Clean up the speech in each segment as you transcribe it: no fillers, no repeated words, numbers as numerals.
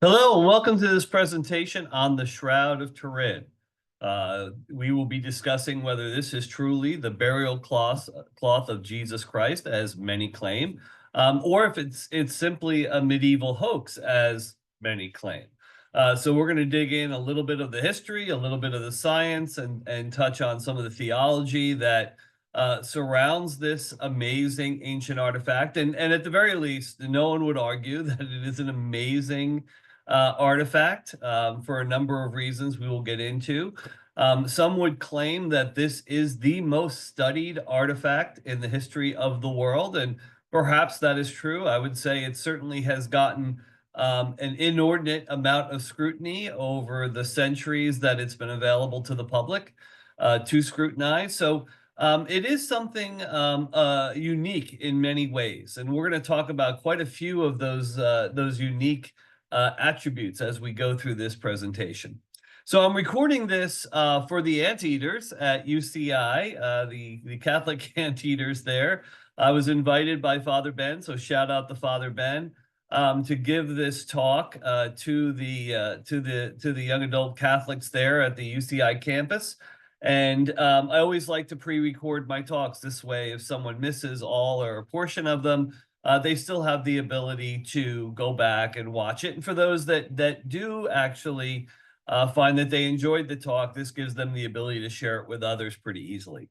Hello, and welcome to this presentation on the Shroud of Turin. We will be discussing whether this is truly the burial cloth of Jesus Christ, as many claim, or if it's simply a medieval hoax, as many claim. So we're going to dig in a little bit of the history, a little bit of the science, and touch on some of the theology that surrounds this amazing ancient artifact. And at the very least, no one would argue that it is an amazing artifact for a number of reasons we will get into. Some would claim that this is the most studied artifact in the history of the world, and perhaps that is true. I would say it certainly has gotten an inordinate amount of scrutiny over the centuries that it's been available to the public to scrutinize. So it is something unique in many ways, and we're going to talk about quite a few of those unique attributes as we go through this presentation. So I'm recording this for the Anteaters at UCI, the Catholic Anteaters there. I was invited by Father Ben, so shout out to Father Ben, to give this talk to the young adult Catholics there at the UCI campus. And I always like to pre-record my talks this way. If someone misses all or a portion of them, they still have the ability to go back and watch it. And for those that do actually find that they enjoyed the talk, this gives them the ability to share it with others pretty easily.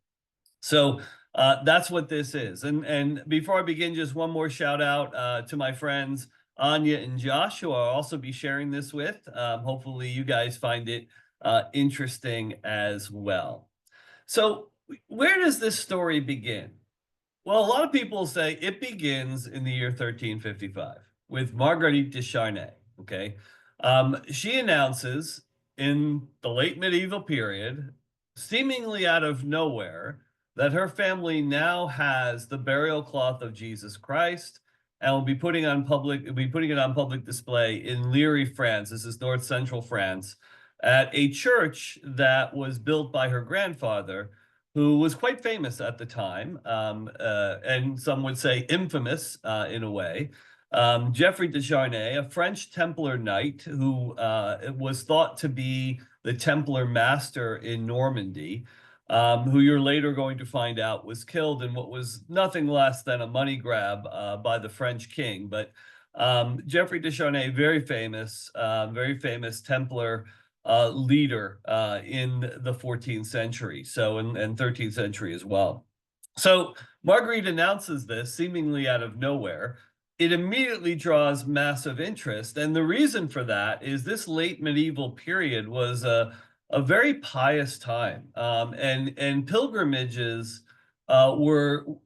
So that's what this is. And before I begin, just one more shout out to my friends Anya and Josh, who I'll also be sharing this with. Hopefully you guys find it interesting as well. So where does this story begin? Well, a lot of people say it begins in the year 1355 with Marguerite de Charnay. Okay, she announces in the late medieval period, seemingly out of nowhere, that her family now has the burial cloth of Jesus Christ and will be putting it on public display in Liry, France. This is north central France, at a church that was built by her grandfather, who was quite famous at the time, and some would say infamous in a way. Geoffrey de Charnay, a French Templar knight who was thought to be the Templar master in Normandy, who you're later going to find out was killed in what was nothing less than a money grab by the French king. But Geoffrey de Charnay, very famous Templar leader in the 14th century, so and 13th century as well. So Marguerite announces this seemingly out of nowhere. It immediately draws massive interest, and the reason for that is this late medieval period was a very pious time, and pilgrimages were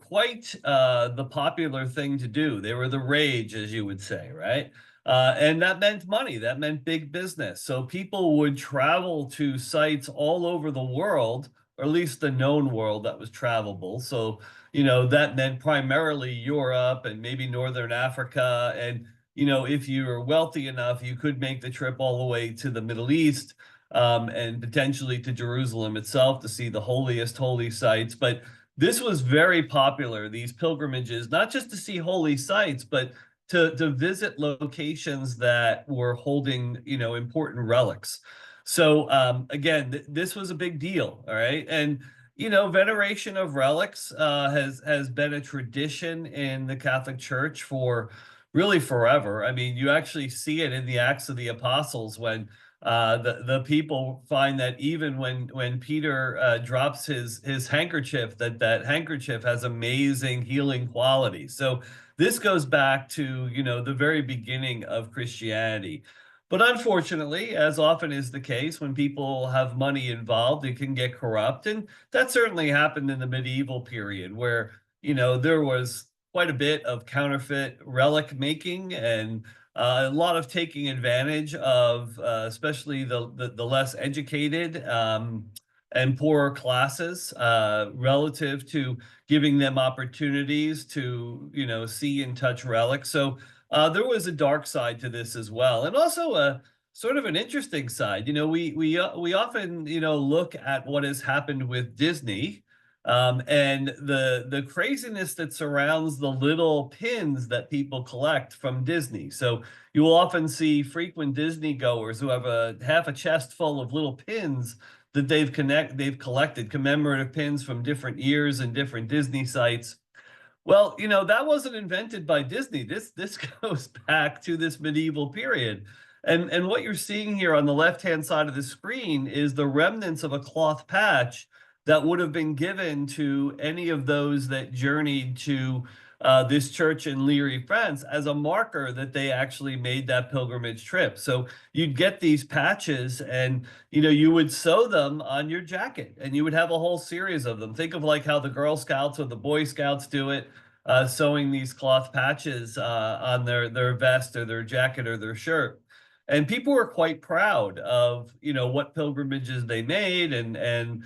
quite the popular thing to do. They were the rage, as you would say, right? And that meant money, that meant big business. So people would travel to sites all over the world, or at least the known world that was travelable. So, that meant primarily Europe and maybe Northern Africa. And, if you were wealthy enough, you could make the trip all the way to the Middle East, and potentially to Jerusalem itself to see the holiest holy sites. But this was very popular, these pilgrimages, not just to see holy sites, but to visit locations that were holding, important relics. So again, this was a big deal, all right? And veneration of relics has been a tradition in the Catholic Church for really forever. I mean, you actually see it in the Acts of the Apostles when the people find that even when Peter drops his handkerchief, that handkerchief has amazing healing qualities. So this goes back to, the very beginning of Christianity. But unfortunately, as often is the case, when people have money involved, it can get corrupt. And that certainly happened in the medieval period where, there was quite a bit of counterfeit relic making and a lot of taking advantage of, especially the less educated and poorer classes, relative to giving them opportunities to, see and touch relics. So there was a dark side to this as well, and also a sort of an interesting side. We often look at what has happened with Disney, And the craziness that surrounds the little pins that people collect from Disney. So you will often see frequent Disney goers who have a half a chest full of little pins that they've collected, commemorative pins from different years and different Disney sites. Well, that wasn't invented by Disney. This goes back to this medieval period. And what you're seeing here on the left-hand side of the screen is the remnants of a cloth patch that would have been given to any of those that journeyed to this church in Leary, France, as a marker that they actually made that pilgrimage trip. So you'd get these patches, and you would sew them on your jacket, and you would have a whole series of them. Think of like how the Girl Scouts or the Boy Scouts do it, sewing these cloth patches on their vest or their jacket or their shirt. And people were quite proud of what pilgrimages they made, and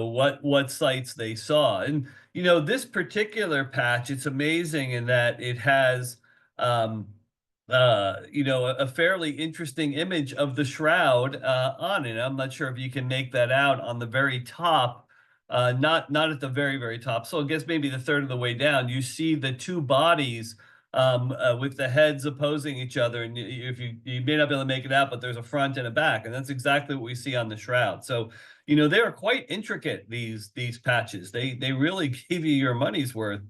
what sites they saw. And this particular patch, it's amazing in that it has a fairly interesting image of the shroud on it. I'm not sure if you can make that out on the very top, not at the very, very top. So I guess maybe the third of the way down, you see the two bodies with the heads opposing each other. And if you may not be able to make it out, but there's a front and a back, and that's exactly what we see on the shroud. So they are quite intricate, these patches. They really give you your money's worth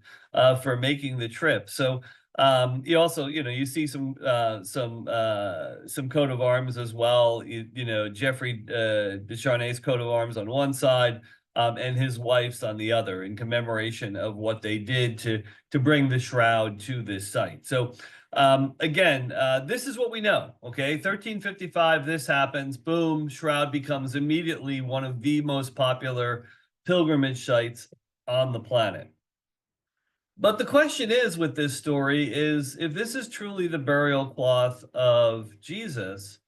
for making the trip. So you also you see some coat of arms as well. Geoffrey Descharnet's coat of arms on one side, and his wife's on the other, in commemoration of what they did to bring the shroud to this site. So again, this is what we know. Okay, 1355, this happens. Boom, shroud becomes immediately one of the most popular pilgrimage sites on the planet. But the question is, with this story, is if this is truly the burial cloth of Jesus,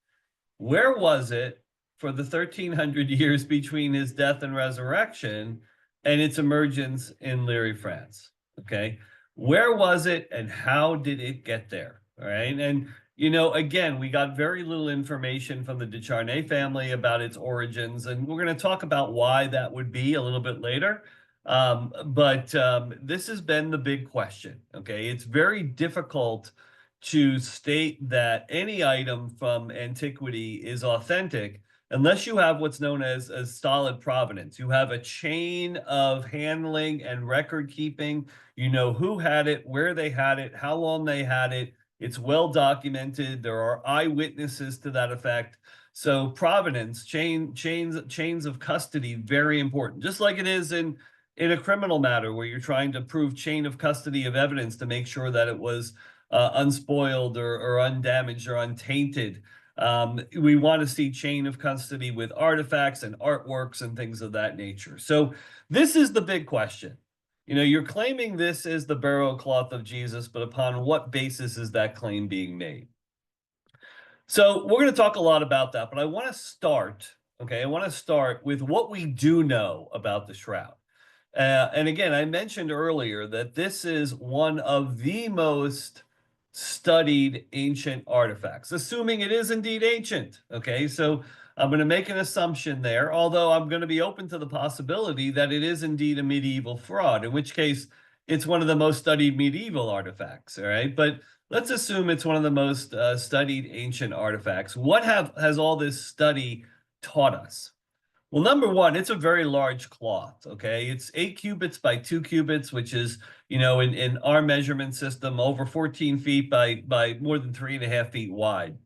where was it for the 1300 years between his death and resurrection and its emergence in Leary, France? Okay, where was it and how did it get there? All right, and again, we got very little information from the Descharnet family about its origins, and we're going to talk about why that would be a little bit later. But this has been the big question. Okay, it's very difficult to state that any item from antiquity is authentic unless you have what's known as solid provenance. You have a chain of handling and record keeping. You know who had it, where they had it, how long they had it. It's well documented. There are eyewitnesses to that effect. So provenance, chains of custody, very important. Just like it is in a criminal matter where you're trying to prove chain of custody of evidence to make sure that it was unspoiled or undamaged or untainted. We want to see chain of custody with artifacts and artworks and things of that nature. So this is the big question. You're claiming this is the burial cloth of Jesus, but upon what basis is that claim being made? So we're going to talk a lot about that, but I want to start with what we do know about the shroud. And again, I mentioned earlier that this is one of the most studied ancient artifacts, assuming it is indeed ancient. Okay, so I'm going to make an assumption there, although I'm going to be open to the possibility that it is indeed a medieval fraud, in which case it's one of the most studied medieval artifacts. All right, but let's assume it's one of the most studied ancient artifacts. What has all this study taught us? Well, number one, it's a very large cloth. Okay, it's 8 cubits by 2 cubits, which is, in our measurement system, over 14 feet by more than 3.5 feet wide.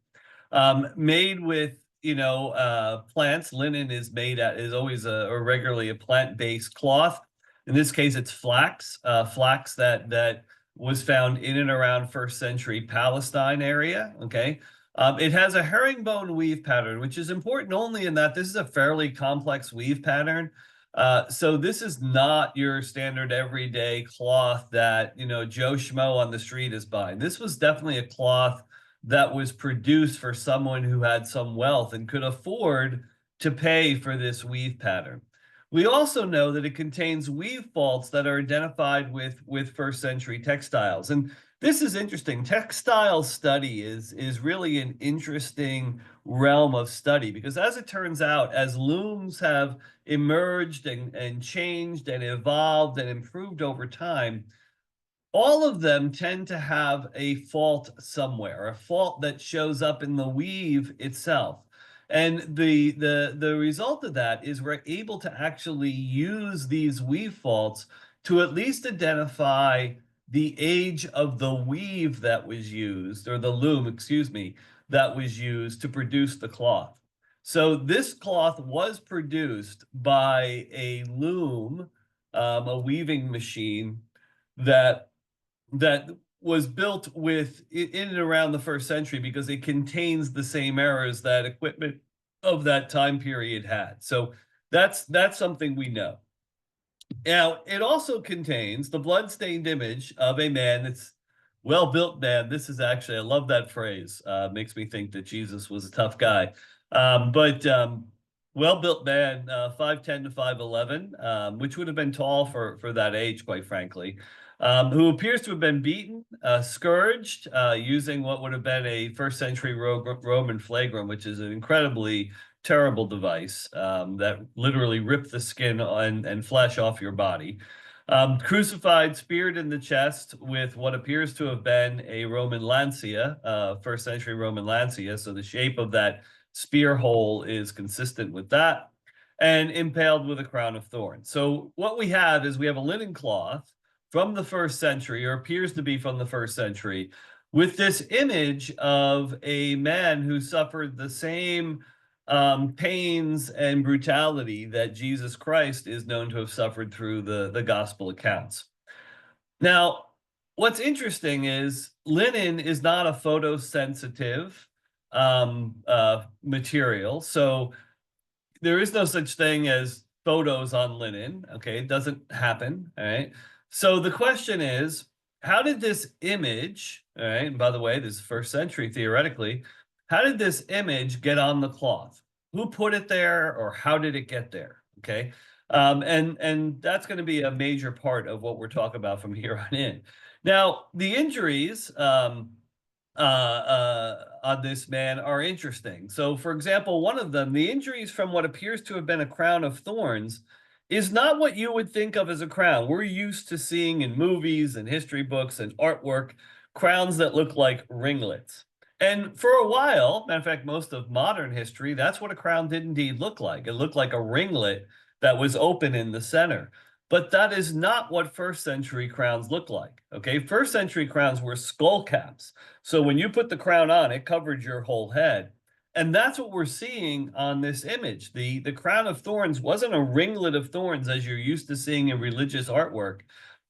Made with plants. Linen is always regularly a plant-based cloth. In this case, it's flax. Flax that was found in and around first century Palestine area. Okay. It has a herringbone weave pattern, which is important only in that this is a fairly complex weave pattern. So this is not your standard everyday cloth that, Joe Schmo on the street is buying. This was definitely a cloth that was produced for someone who had some wealth and could afford to pay for this weave pattern. We also know that it contains weave faults that are identified with first century textiles. And this is interesting. Textile study is really an interesting realm of study because, as it turns out, as looms have emerged and changed and evolved and improved over time, all of them tend to have a fault somewhere, a fault that shows up in the weave itself. And the result of that is we're able to actually use these weave faults to at least identify the age of the weave that was used, or the loom, excuse me, that was used to produce the cloth. So this cloth was produced by a loom, a weaving machine that that was built in and around the first century because it contains the same errors that equipment of that time period had. So that's something we know. Now, it also contains the blood-stained image of a man that's well-built man. This is actually, I love that phrase. Makes me think that Jesus was a tough guy. But well-built man, 5'10" to 5'11", which would have been tall for that age, quite frankly, who appears to have been beaten, scourged, using what would have been a first century Roman flagrum, which is an incredibly terrible device that literally ripped the skin and flesh off your body. Crucified, speared in the chest with what appears to have been a Roman lancia, first century Roman lancia. So the shape of that spear hole is consistent with that, and impaled with a crown of thorns. So what we have is we have a linen cloth from the first century, or appears to be from the first century, with this image of a man who suffered the same pains and brutality that Jesus Christ is known to have suffered through the gospel accounts. Now, what's interesting is linen is not a photosensitive material. So there is no such thing as photos on linen. Okay, it doesn't happen. All right. So the question is, how did this image, all right, and by the way, this is first century theoretically, how did this image get on the cloth? Who put it there, or how did it get there? Okay. And that's going to be a major part of what we're talking about from here on in. Now, the injuries on this man are interesting. So, for example, one of them, the injuries from what appears to have been a crown of thorns, is not what you would think of as a crown. We're used to seeing in movies and history books and artwork crowns that look like ringlets. And for a while, matter of fact, most of modern history, that's what a crown did indeed look like. It looked like a ringlet that was open in the center. But that is not what first century crowns look like. Okay, first century crowns were skull caps. So when you put the crown on, it covered your whole head. And that's what we're seeing on this image. The crown of thorns wasn't a ringlet of thorns as you're used to seeing in religious artwork.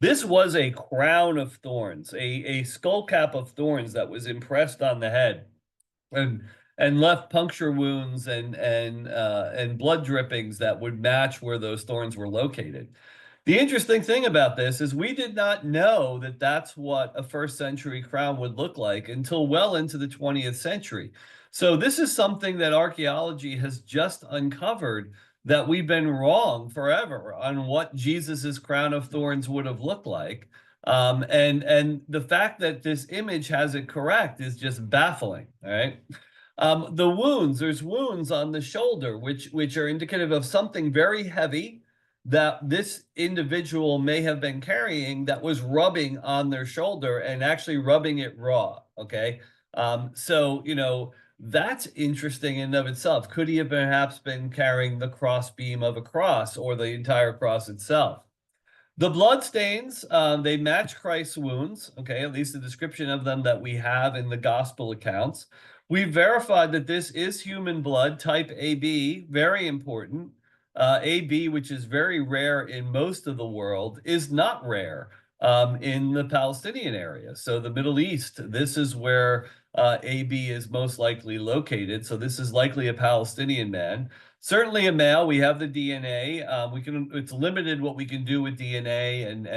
This was a crown of thorns, a skull cap of thorns that was impressed on the head and left puncture wounds and blood drippings that would match where those thorns were located. The interesting thing about this is we did not know that that's what a first century crown would look like until well into the 20th century. So this is something that archaeology has just uncovered, that we've been wrong forever on what Jesus's crown of thorns would have looked like. And the fact that this image has it correct is just baffling, all right? The wounds, there's wounds on the shoulder, which are indicative of something very heavy that this individual may have been carrying that was rubbing on their shoulder and actually rubbing it raw, okay? So, that's interesting in and of itself. Could he have perhaps been carrying the crossbeam of a cross or the entire cross itself? The blood stains, they match Christ's wounds, okay, at least the description of them that we have in the gospel accounts. We verified that this is human blood, type AB, very important. AB, which is very rare in most of the world, is not rare in the Palestinian area. So the Middle East, this is where AB is most likely located. So this is likely a Palestinian man. Certainly a male. We have the DNA. It's limited what we can do with DNA and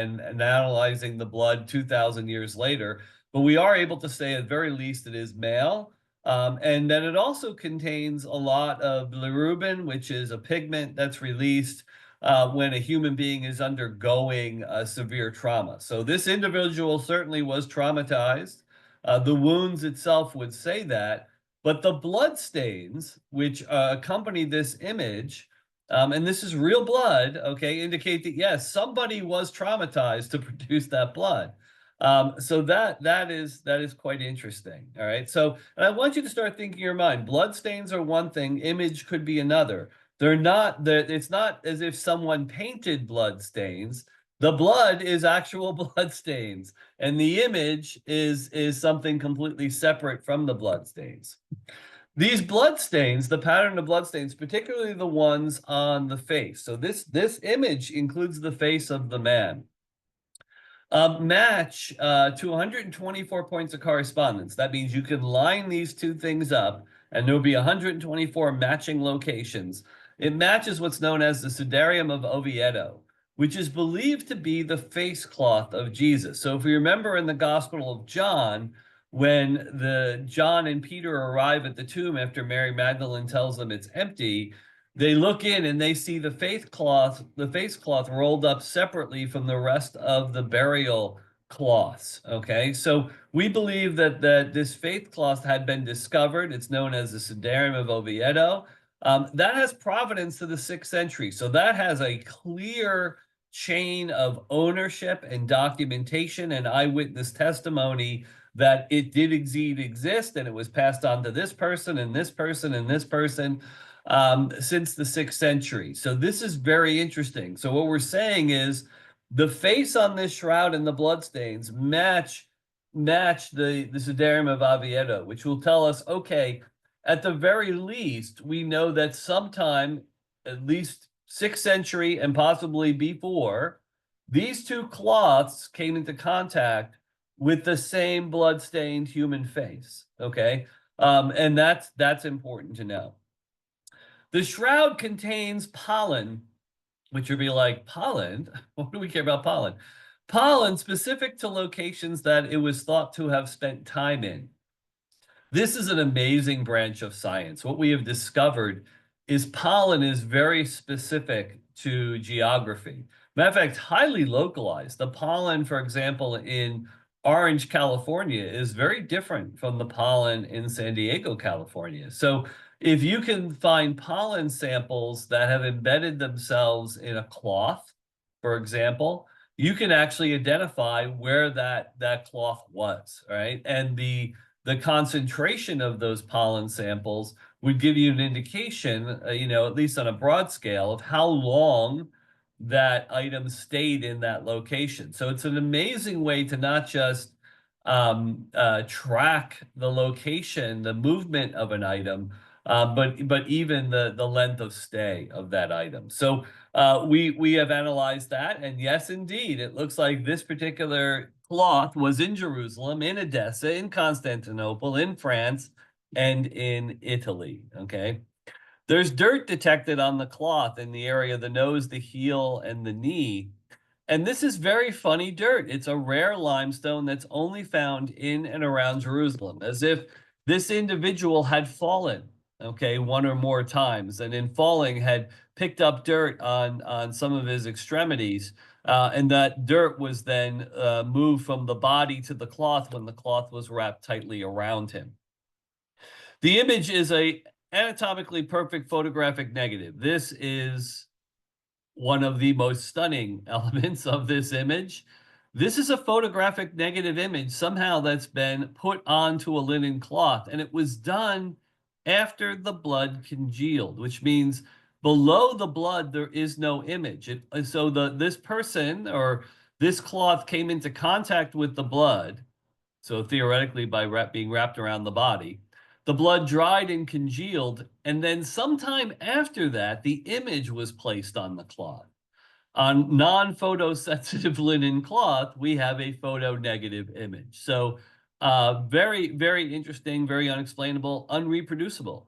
analyzing the blood 2,000 years later. But we are able to say at very least it is male. And then it also contains a lot of bilirubin, which is a pigment that's released when a human being is undergoing severe trauma. So this individual certainly was traumatized. The wounds itself would say that, but the blood stains which accompany this image, and this is real blood, okay, indicate that yes, somebody was traumatized to produce that blood. So that is quite interesting. All right. So, and I want you to start thinking in your mind, blood stains are one thing, image could be another. They're not that it's not as if someone painted blood stains. The blood is actual blood stains, and the image is something completely separate from the blood stains. These blood stains, the pattern of blood stains, particularly the ones on the face. So this image includes the face of the man. Match to 124 points of correspondence. That means you can line these two things up, and there'll be 124 matching locations. It matches what's known as the Sudarium of Oviedo, which is believed to be the face cloth of Jesus. So if we remember in the Gospel of John, when the John and Peter arrive at the tomb after Mary Magdalene tells them it's empty, they look in and they see the face cloth rolled up separately from the rest of the burial cloths. Okay, so we believe that this face cloth had been discovered. It's known as the Sudarium of Oviedo. That has provenance to the 6th century, so that has a clear chain of ownership and documentation and eyewitness testimony that it did indeed exist, and it was passed on to this person and this person and this person since the 6th century. So this is very interesting. So what we're saying is the face on this shroud and the bloodstains match the Sudarium of Oviedo, which will tell us, okay, at the very least, we know that sometime, at least 6th century and possibly before, these two cloths came into contact with the same blood-stained human face. Okay, and that's important to know. The shroud contains pollen, which would be like, pollen? What do we care about pollen? Pollen specific to locations that it was thought to have spent time in. This is an amazing branch of science. What we have discovered is pollen is very specific to geography. Matter of fact, highly localized. The pollen, for example, in Orange, California, is very different from the pollen in San Diego, California. So if you can find pollen samples that have embedded themselves in a cloth, for example, you can actually identify where that cloth was, right? And the concentration of those pollen samples would give you an indication, at least on a broad scale, of how long that item stayed in that location. So it's an amazing way to not just track the location, the movement of an item, but even the length of stay of that item. So we have analyzed that, and yes, indeed, it looks like this particular cloth was in Jerusalem, in Edessa, in Constantinople, in France, and in Italy. Okay. There's dirt detected on the cloth in the area of the nose, the heel, and the knee. And this is very funny dirt. It's a rare limestone that's only found in and around Jerusalem, as if this individual had fallen, okay, one or more times, and in falling had picked up dirt on some of his extremities, and that dirt was then moved from the body to the cloth when the cloth was wrapped tightly around him. The image is a anatomically perfect photographic negative. This is one of the most stunning elements of this image. This is a photographic negative image somehow that's been put onto a linen cloth, and it was done after the blood congealed, which means below the blood there is no image. So this person or this cloth came into contact with the blood, so theoretically by being wrapped around the body. The blood dried and congealed, and then sometime after that, the image was placed on the cloth. On non-photosensitive linen cloth, we have a photo-negative image. So very, very interesting, very unexplainable, unreproducible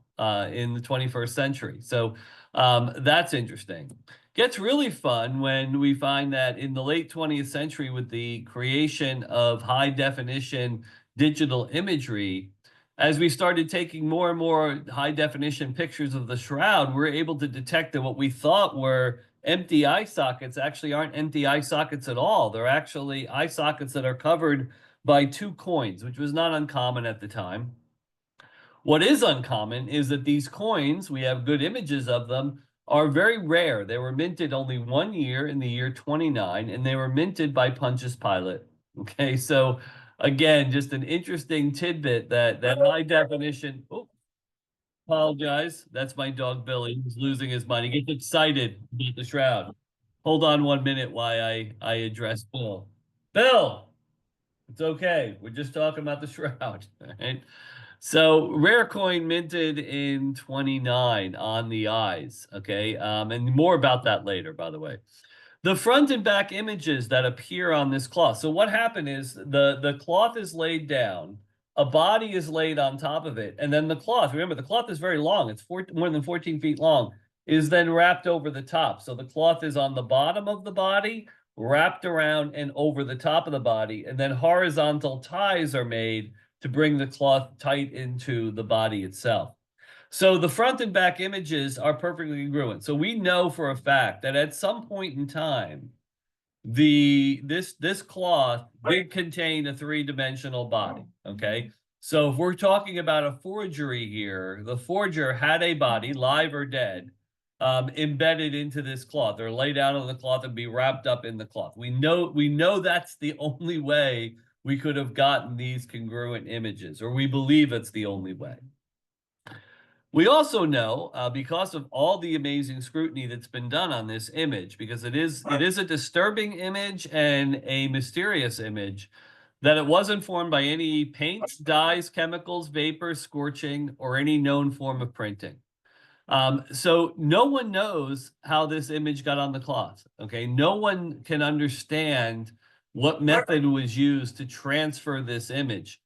in the 21st century. So that's interesting. Gets really fun when we find that in the late 20th century, with the creation of high-definition digital imagery, as we started taking more and more high-definition pictures of the shroud, we're able to detect that what we thought were empty eye sockets actually aren't empty eye sockets at all. They're actually eye sockets that are covered by two coins, which was not uncommon at the time. What is uncommon is that these coins, we have good images of them, are very rare. They were minted only 1 year in the year 29, and they were minted by Pontius Pilate. Okay, so again, just an interesting tidbit that high definition. Oh, apologize. That's my dog Billy, who's losing his mind. He gets excited about the shroud. Hold on 1 minute while I address Bill. Bill, it's okay. We're just talking about the shroud. Right? So rare coin minted in 29 on the eyes. Okay. And more about that later, by the way. The front and back images that appear on this cloth. So what happened is the cloth is laid down, a body is laid on top of it, and then the cloth, remember the cloth is very long, it's more than 14 feet long, is then wrapped over the top. So the cloth is on the bottom of the body, wrapped around and over the top of the body, and then horizontal ties are made to bring the cloth tight into the body itself. So the front and back images are perfectly congruent. So we know for a fact that at some point in time, this cloth did contain a three-dimensional body. Okay. So if we're talking about a forgery here, the forger had a body, live or dead, embedded into this cloth, or lay down on the cloth and be wrapped up in the cloth. We know that's the only way we could have gotten these congruent images, or we believe it's the only way. We also know, because of all the amazing scrutiny that's been done on this image, because it is a disturbing image and a mysterious image, that it wasn't formed by any paints, dyes, chemicals, vapors, scorching, or any known form of printing. So no one knows how this image got on the cloth. Okay, no one can understand what method was used to transfer this image.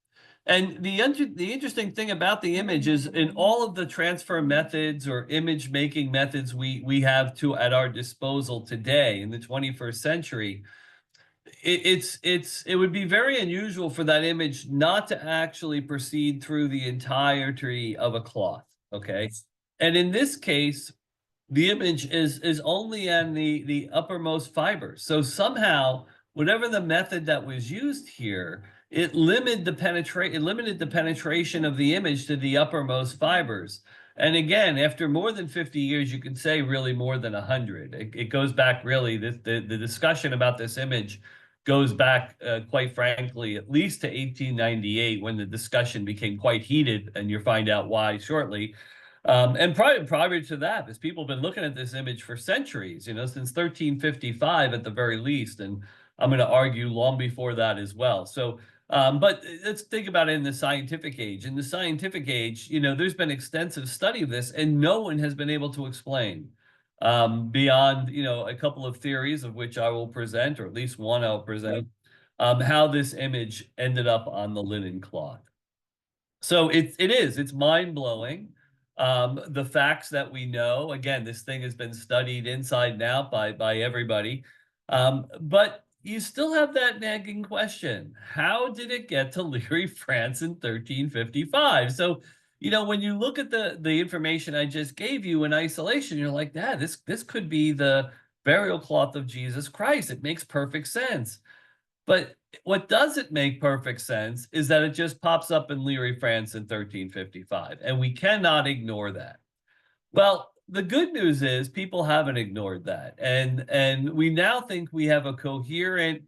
And the interesting thing about the image is, in all of the transfer methods or image making methods we have at our disposal today in the 21st century, it would be very unusual for that image not to actually proceed through the entirety of a cloth. Okay, and in this case, the image is only on the uppermost fibers. So somehow, whatever the method that was used here, it limited the penetration of the image to the uppermost fibers. And again, after more than 50 years, you can say really more than 100. It goes back really, the discussion about this image goes back, quite frankly, at least to 1898, when the discussion became quite heated, and you'll find out why shortly. And prior to that, as people have been looking at this image for centuries, since 1355 at the very least, and I'm going to argue long before that as well. So, but let's think about it in the scientific age. In the scientific age, there's been extensive study of this, and no one has been able to explain, beyond, a couple of theories of which I will present, or at least one I'll present, how this image ended up on the linen cloth. So it's mind-blowing. The facts that we know, again, this thing has been studied inside and out by everybody. But you still have that nagging question. How did it get to Leary, France in 1355? So, when you look at the information I just gave you in isolation, you're like, this could be the burial cloth of Jesus Christ. It makes perfect sense. But what doesn't make perfect sense is that it just pops up in Leary, France in 1355, and we cannot ignore that. Well, the good news is people haven't ignored that, and we now think we have a coherent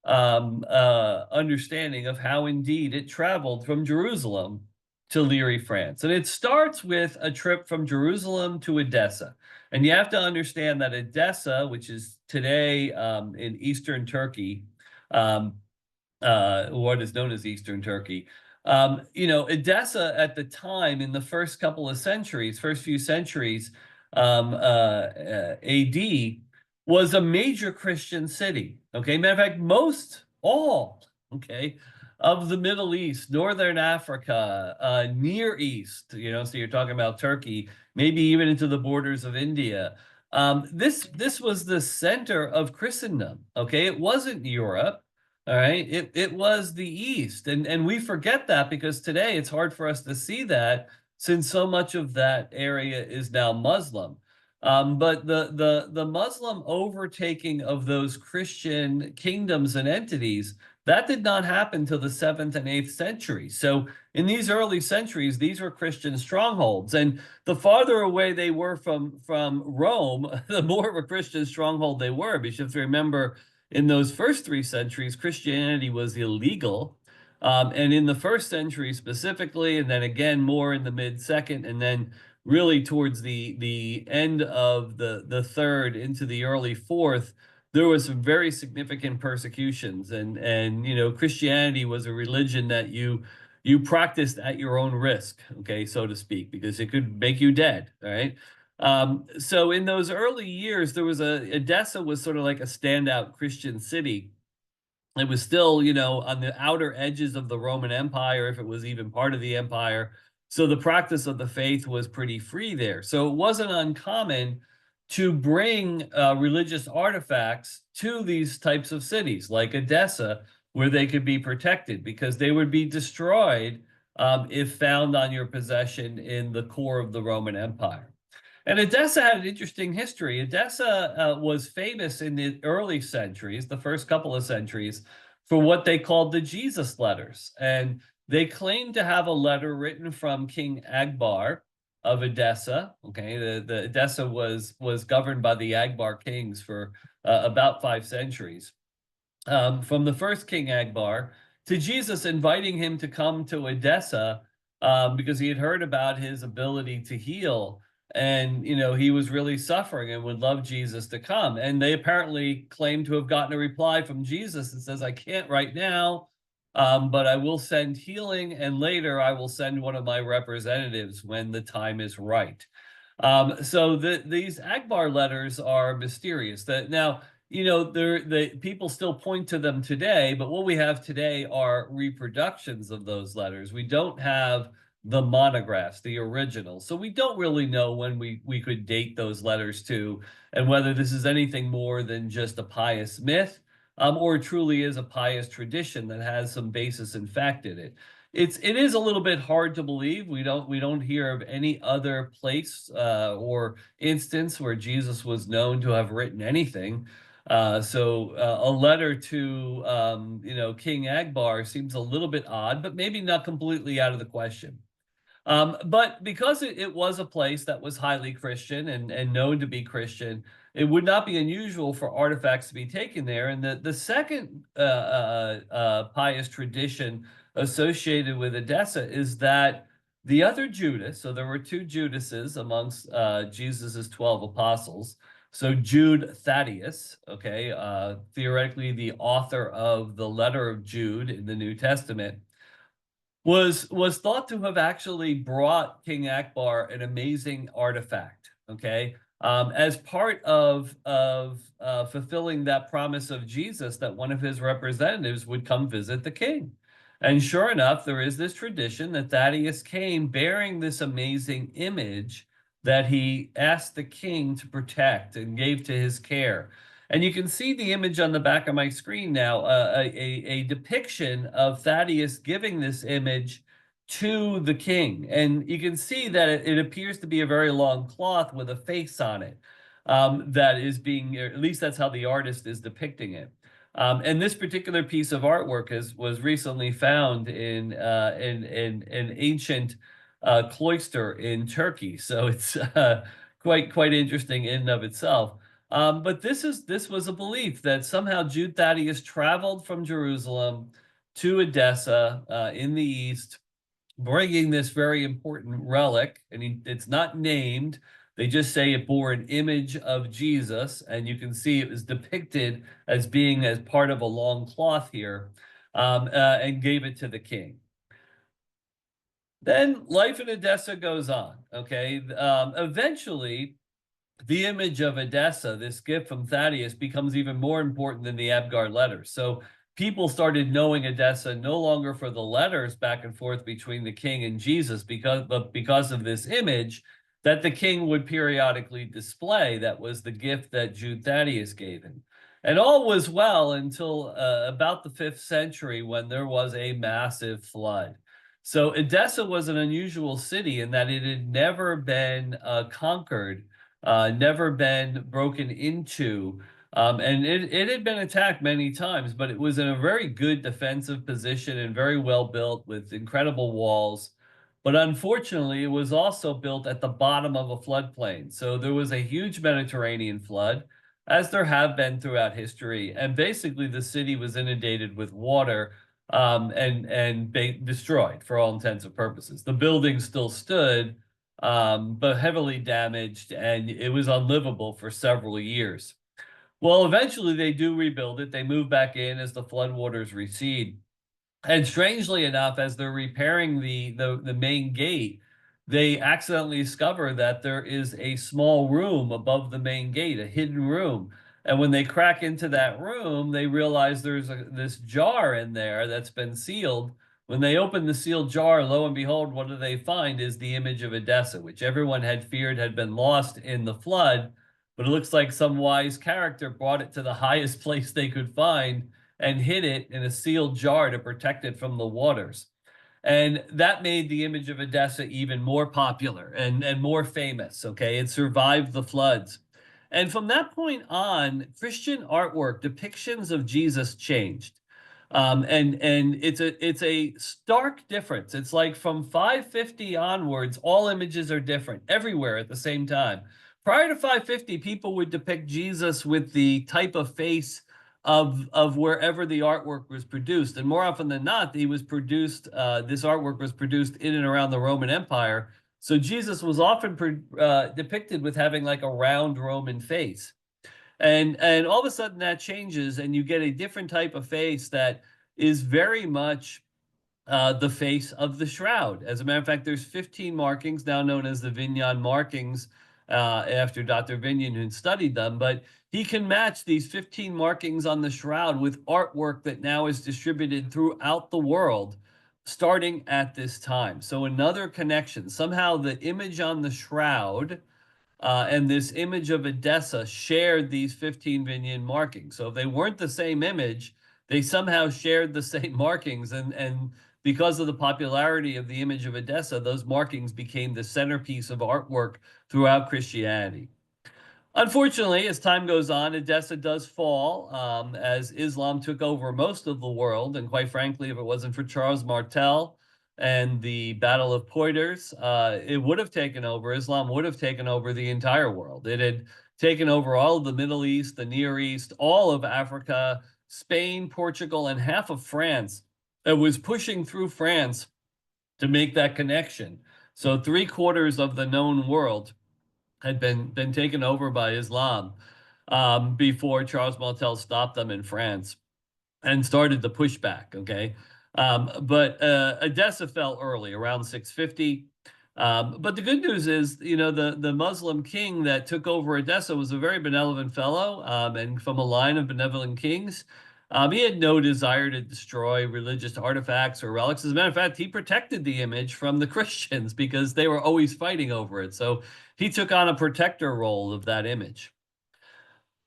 understanding of how indeed it traveled from Jerusalem to Leary, France. And it starts with a trip from Jerusalem to Edessa. And you have to understand that Edessa, which is today in eastern Turkey, what is known as Eastern Turkey. Edessa at the time, in the first few centuries, AD, was a major Christian city. Okay, matter of fact, okay, of the Middle East, Northern Africa, Near East, so you're talking about Turkey, maybe even into the borders of India. This was the center of Christendom. Okay, it wasn't Europe. All right, it was the East, and we forget that because today it's hard for us to see that, since so much of that area is now Muslim. But the Muslim overtaking of those Christian kingdoms and entities, that did not happen till the 7th and 8th century. So in these early centuries, these were Christian strongholds, and the farther away they were from Rome, the more of a Christian stronghold they were. Because you have to remember, in those first 3 centuries, Christianity was illegal. And in the first century specifically, and then again more in the mid-second, and then really towards the end of the third into the early fourth, there was some very significant persecutions, and Christianity was a religion that you practiced at your own risk, okay, so to speak, because it could make you dead. All right. So in those early years, there was Edessa was sort of like a standout Christian city. It was still, on the outer edges of the Roman Empire, if it was even part of the empire. So the practice of the faith was pretty free there. So it wasn't uncommon to bring religious artifacts to these types of cities, like Edessa, where they could be protected, because they would be destroyed if found on your possession in the core of the Roman Empire. And Edessa had an interesting history. Edessa was famous in the early centuries, the first couple of centuries, for what they called the Jesus letters. And they claimed to have a letter written from King Akbar of Edessa. Okay, the Edessa was governed by the Akbar kings for about 5 centuries. From the first King Akbar to Jesus, inviting him to come to Edessa because he had heard about his ability to heal, and he was really suffering and would love Jesus to come. And they apparently claim to have gotten a reply from Jesus that says, "I can't right now, but I will send healing, and later I will send one of my representatives when the time is right." So these Akbar letters are mysterious. That now, the people still point to them today, but what we have today are reproductions of those letters. We don't have the monographs, the original. So we don't really know when we could date those letters to, and whether this is anything more than just a pious myth, or truly is a pious tradition that has some basis in fact in it. It is a little bit hard to believe. We don't hear of any other place or instance where Jesus was known to have written anything. So a letter to King Akbar seems a little bit odd, but maybe not completely out of the question. But because it was a place that was highly Christian and known to be Christian, it would not be unusual for artifacts to be taken there. And the second pious tradition associated with Edessa is that the other Judas, so there were two Judases amongst Jesus's 12 apostles. So Jude Thaddeus, okay, theoretically the author of the letter of Jude in the New Testament, was thought to have actually brought King Akbar an amazing artifact, okay, as part of fulfilling that promise of Jesus that one of his representatives would come visit the king. And sure enough, there is this tradition that Thaddeus came bearing this amazing image that he asked the king to protect and gave to his care. And you can see the image on the back of my screen now, a depiction of Thaddeus giving this image to the king. And you can see that it appears to be a very long cloth with a face on it, that is being, or at least that's how the artist is depicting it. And this particular piece of artwork was recently found in an ancient cloister in Turkey. So it's quite interesting in and of itself. But this was a belief that somehow Jude Thaddeus traveled from Jerusalem to Edessa in the east, bringing this very important relic, and it's not named. They just say it bore an image of Jesus, and you can see it was depicted as being as part of a long cloth here, and gave it to the king. Then life in Edessa goes on. Okay, eventually the image of Edessa, this gift from Thaddeus, becomes even more important than the Abgar letters. So people started knowing Edessa no longer for the letters back and forth between the king and Jesus, but because of this image that the king would periodically display. That was the gift that Jude Thaddeus gave him. And all was well until about the 5th century, when there was a massive flood. So Edessa was an unusual city in that it had never been conquered never been broken into. And it had been attacked many times, but it was in a very good defensive position and very well built with incredible walls. But unfortunately, it was also built at the bottom of a floodplain. So there was a huge Mediterranean flood, as there have been throughout history. And basically, the city was inundated with water, and destroyed for all intents and purposes. The building still stood, but heavily damaged, and it was unlivable for several years. Well, eventually they do rebuild it. They move back in as the floodwaters recede. And strangely enough, as they're repairing the main gate, they accidentally discover that there is a small room above the main gate, a hidden room. And when they crack into that room, they realize there's this jar in there that's been sealed. When they open the sealed jar, lo and behold, what do they find is the image of Edessa, which everyone had feared had been lost in the flood. But it looks like some wise character brought it to the highest place they could find and hid it in a sealed jar to protect it from the waters. And that made the image of Edessa even more popular and more famous. Okay, it survived the floods. And from that point on, Christian artwork, depictions of Jesus changed. And it's a stark difference. It's like from 550 onwards, all images are different everywhere at the same time. Prior to 550, people would depict Jesus with the type of face of wherever the artwork was produced, and more often than not, this artwork was produced in and around the Roman Empire. So Jesus was often depicted with having like a round Roman face. And all of a sudden that changes, and you get a different type of face that is very much the face of the shroud. As a matter of fact, there's 15 markings, now known as the Vignon markings, after Dr. Vignon, who studied them. But he can match these 15 markings on the shroud with artwork that now is distributed throughout the world, starting at this time. So another connection. Somehow the image on the shroud and this image of Edessa shared these 15 Vignon markings. So if they weren't the same image, they somehow shared the same markings. And because of the popularity of the image of Edessa, those markings became the centerpiece of artwork throughout Christianity. Unfortunately, as time goes on, Edessa does fall as Islam took over most of the world. And quite frankly, if it wasn't for Charles Martel and the Battle of Poitiers, it would have taken over. Islam would have taken over the entire world. It had taken over all of the Middle East, the Near East, all of Africa, Spain, Portugal, and half of France. It was pushing through France to make that connection. So 3/4 of the known world had been taken over by Islam before Charles Martel stopped them in France and started the pushback. Okay, but Edessa fell early, around 650. But the good news is, the Muslim king that took over Edessa was a very benevolent fellow, and from a line of benevolent kings. He had no desire to destroy religious artifacts or relics. As a matter of fact, he protected the image from the Christians because they were always fighting over it. So he took on a protector role of that image.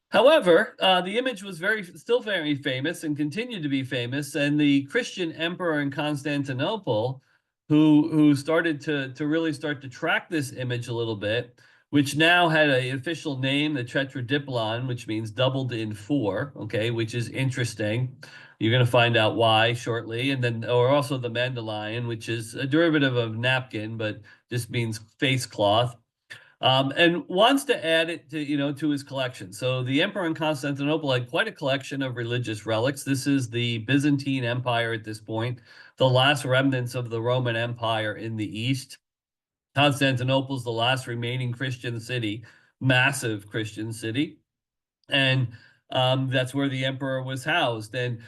However, the image was still very famous and continued to be famous. And the Christian emperor in Constantinople, who started to really start to track this image a little bit, which now had an official name, the Tetradiplon, which means doubled in four, okay, which is interesting. You're going to find out why shortly. And then, or also the Mandalion, which is a derivative of napkin, but just means face cloth. And wants to add it to his collection. So the emperor in Constantinople had quite a collection of religious relics. This is the Byzantine Empire at this point, the last remnants of the Roman Empire in the East. Constantinople is the last remaining Christian city, massive Christian city. And that's where the emperor was housed. And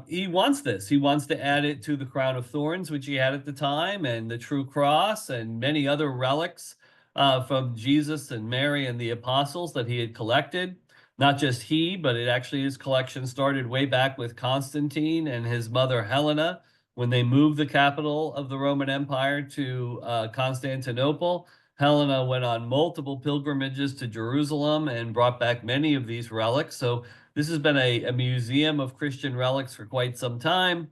he wants this. He wants to add it to the crown of thorns, which he had at the time, and the true cross, and many other relics from Jesus and Mary and the apostles that he had collected. Not just he, but his collection started way back with Constantine and his mother Helena when they moved the capital of the Roman Empire to Constantinople. Helena went on multiple pilgrimages to Jerusalem and brought back many of these relics. So this has been a museum of Christian relics for quite some time.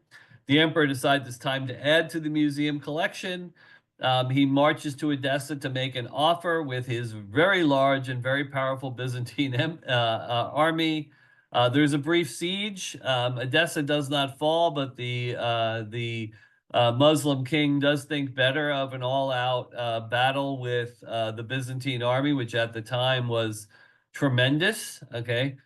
The emperor decides it's time to add to the museum collection. He marches to Edessa to make an offer with his very large and very powerful Byzantine army. There's a brief siege. Edessa does not fall, but the Muslim king does think better of an all-out battle with the Byzantine army, which at the time was tremendous. Okay.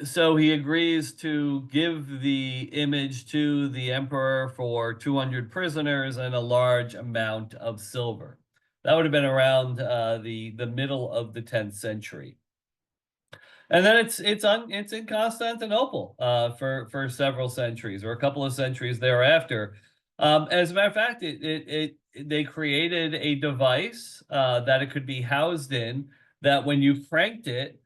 So he agrees to give the image to the emperor for 200 prisoners and a large amount of silver. That would have been around the middle of the 10th century. And then it's in Constantinople for several centuries or a couple of centuries thereafter. As a matter of fact, they created a device that it could be housed in, that when you cranked it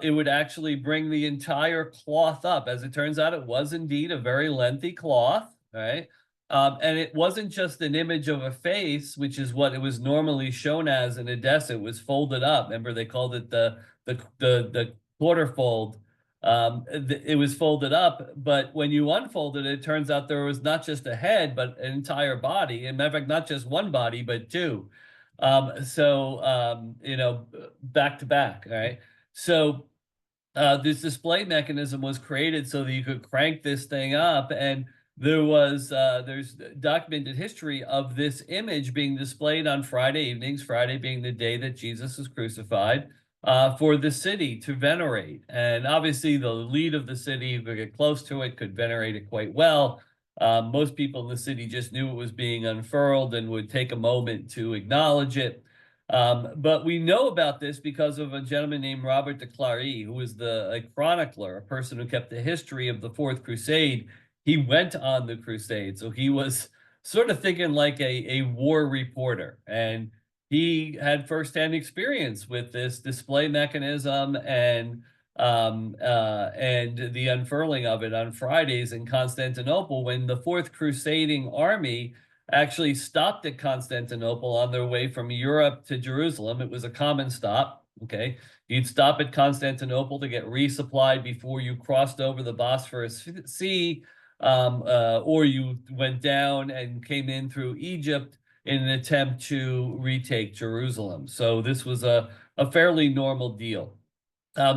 would actually bring the entire cloth up. As it turns out, it was indeed a very lengthy cloth, right? And it wasn't just an image of a face, which is what it was normally shown as in Edessa. It was folded up. Remember, they called it the quarterfold. It was folded up, but when you unfolded it, it turns out there was not just a head, but an entire body. And matter of fact, not just one body, but two. You know, back to back, all right? So this display mechanism was created so that you could crank this thing up, and there's documented history of this image being displayed on Friday evenings, Friday being the day that Jesus was crucified, for the city to venerate. And obviously the elite of the city who could get close to it could venerate it quite well. Most people in the city just knew it was being unfurled and would take a moment to acknowledge it. But we know about this because of a gentleman named Robert de Clary, who was a chronicler, a person who kept the history of the Fourth Crusade. He went on the crusade, so he was sort of thinking like a war reporter, and he had firsthand experience with this display mechanism and the unfurling of it on Fridays in Constantinople when the Fourth Crusading Army actually stopped at Constantinople on their way from Europe to Jerusalem. It was a common stop, okay? You'd stop at Constantinople to get resupplied before you crossed over the Bosphorus Sea, or you went down and came in through Egypt in an attempt to retake Jerusalem. So this was a fairly normal deal.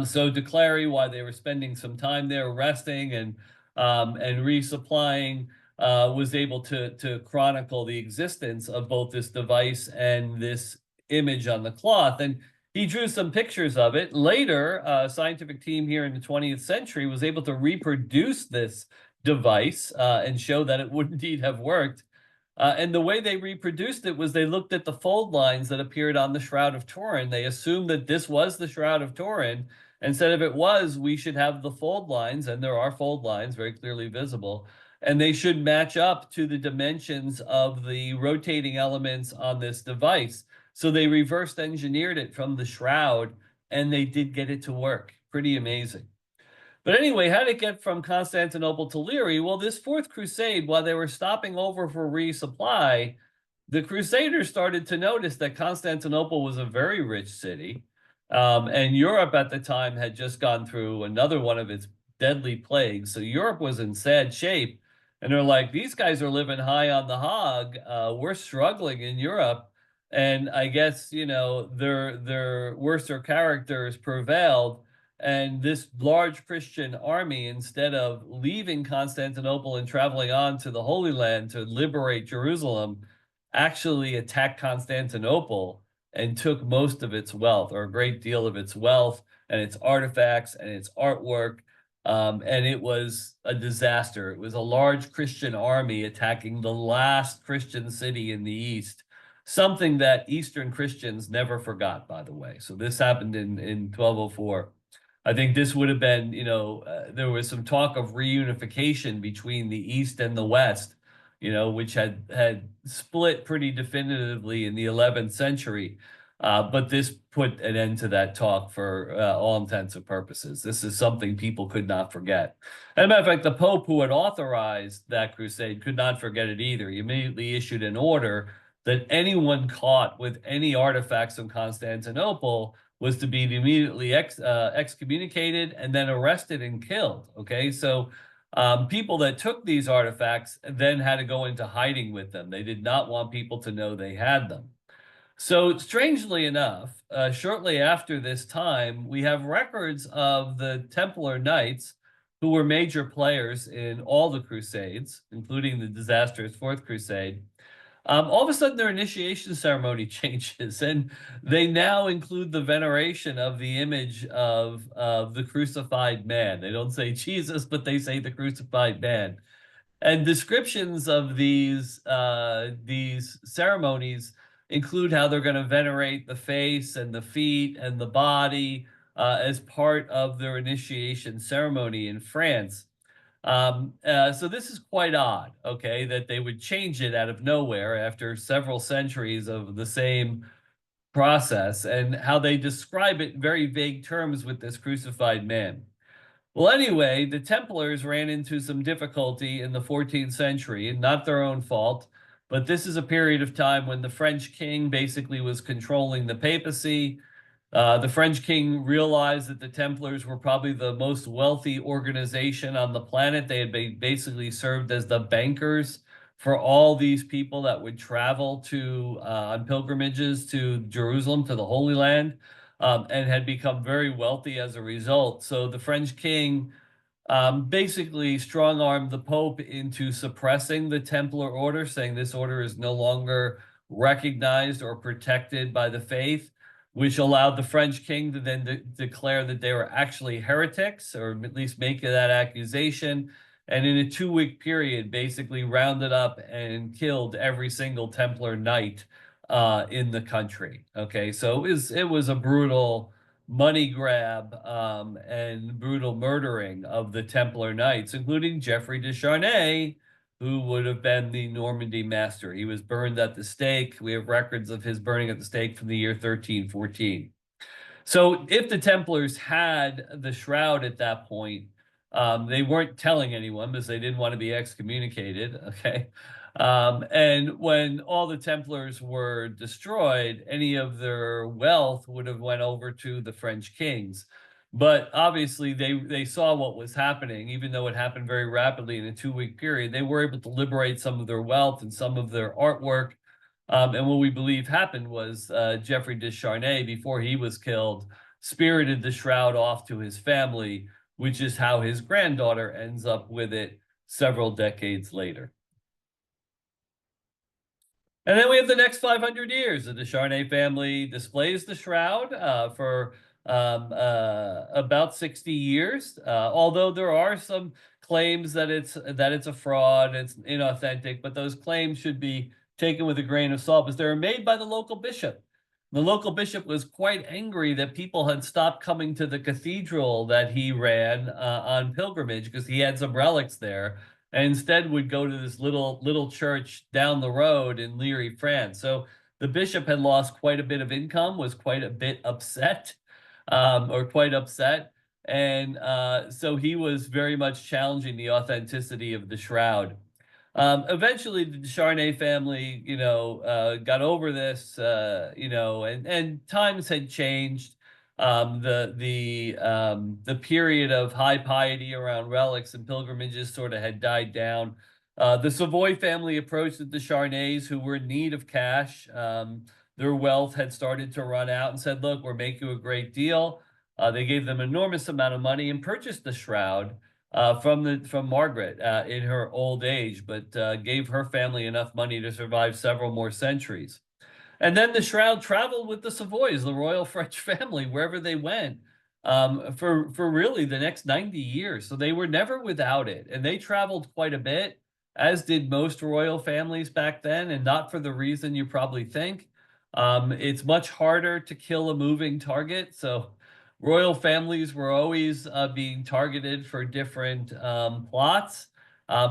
So de Clary, while they were spending some time there resting and resupplying, was able to chronicle the existence of both this device and this image on the cloth. And he drew some pictures of it. Later, a scientific team here in the 20th century was able to reproduce this device and show that it would indeed have worked. And the way they reproduced it was they looked at the fold lines that appeared on the Shroud of Turin. They assumed that this was the Shroud of Turin and said if it was, we should have the fold lines, and there are fold lines very clearly visible, and they should match up to the dimensions of the rotating elements on this device. So they reversed engineered it from the Shroud, and they did get it to work. Pretty amazing. But anyway, how did it get from Constantinople to Liri? Well, this Fourth Crusade, while they were stopping over for resupply, the Crusaders started to notice that Constantinople was a very rich city. And Europe at the time had just gone through another one of its deadly plagues. So Europe was in sad shape. And they're like, these guys are living high on the hog. We're struggling in Europe. And I guess, you know, their worser characters prevailed. And this large Christian army, instead of leaving Constantinople and traveling on to the Holy Land to liberate Jerusalem, actually attacked Constantinople and took most of its wealth, or a great deal of its wealth, and its artifacts and its artwork. And it was a disaster. It was a large Christian army attacking the last Christian city in the East, something that Eastern Christians never forgot, by the way. So this happened in 1204. I think this would have been, you know, there was some talk of reunification between the East and the West, you know, which had split pretty definitively in the 11th century. But this put an end to that talk for all intents and purposes. This is something people could not forget. As a matter of fact, the Pope who had authorized that crusade could not forget it either. He immediately issued an order that anyone caught with any artifacts from Constantinople was to be immediately excommunicated and then arrested and killed. Okay, so People that took these artifacts then had to go into hiding with them. They did not want people to know they had them. So, strangely enough, shortly after this time, we have records of the Templar Knights, who were major players in all the Crusades, including the disastrous Fourth Crusade. All of a sudden, their initiation ceremony changes, and they now include the veneration of the image of the crucified man. They don't say Jesus, but they say the crucified man. And descriptions of these ceremonies include how they're going to venerate the face and the feet and the body as part of their initiation ceremony in France. So this is quite odd, okay, that they would change it out of nowhere after several centuries of the same process, and how they describe it in very vague terms with this crucified man. Well, anyway, the Templars ran into some difficulty in the 14th century, and not their own fault, but this is a period of time when the French king basically was controlling the papacy. The French king realized that the Templars were probably the most wealthy organization on the planet. They had basically served as the bankers for all these people that would travel to on pilgrimages to Jerusalem, to the Holy Land, and had become very wealthy as a result. So the French king basically strong-armed the Pope into suppressing the Templar order, saying this order is no longer recognized or protected by the faith, which allowed the French king to then declare that they were actually heretics, or at least make that accusation, and in a 2-week period basically rounded up and killed every single Templar knight in the country. Okay, so it was a brutal money grab and brutal murdering of the Templar Knights, including Geoffrey de Charnay, who would have been the Normandy master. He was burned at the stake. We have records of his burning at the stake from the year 1314. So if the Templars had the shroud at that point, they weren't telling anyone because they didn't want to be excommunicated, okay? And when all the Templars were destroyed, any of their wealth would have went over to the French kings. But obviously they saw what was happening, even though it happened very rapidly in a 2-week period. They were able to liberate some of their wealth and some of their artwork. And what we believe happened was Geoffrey de Charnay, before he was killed, spirited the shroud off to his family, which is how his granddaughter ends up with it several decades later. And then we have the next 500 years. The Charnay family displays the shroud for about 60 years, although there are some claims that it's a fraud, it's inauthentic, but those claims should be taken with a grain of salt because they were made by the local bishop. The local bishop was quite angry that people had stopped coming to the cathedral that he ran on pilgrimage because he had some relics there, and instead would go to this little church down the road in Liry, France. So the bishop had lost quite a bit of income, was quite a bit upset, or quite upset. And so he was very much challenging the authenticity of the shroud. Eventually, the Charnay family, got over this, and times had changed. The period of high piety around relics and pilgrimages sort of had died down. The Savoy family approached the Charnays, who were in need of cash. Their wealth had started to run out, and said, "Look, we're making you a great deal." They gave them an enormous amount of money and purchased the shroud from Margaret in her old age, but gave her family enough money to survive several more centuries. And then the shroud traveled with the Savoys, the royal French family, wherever they went, for really the next 90 years. So they were never without it, and they traveled quite a bit, as did most royal families back then, and not for the reason you probably think. It's much harder to kill a moving target, so royal families were always being targeted for different plots.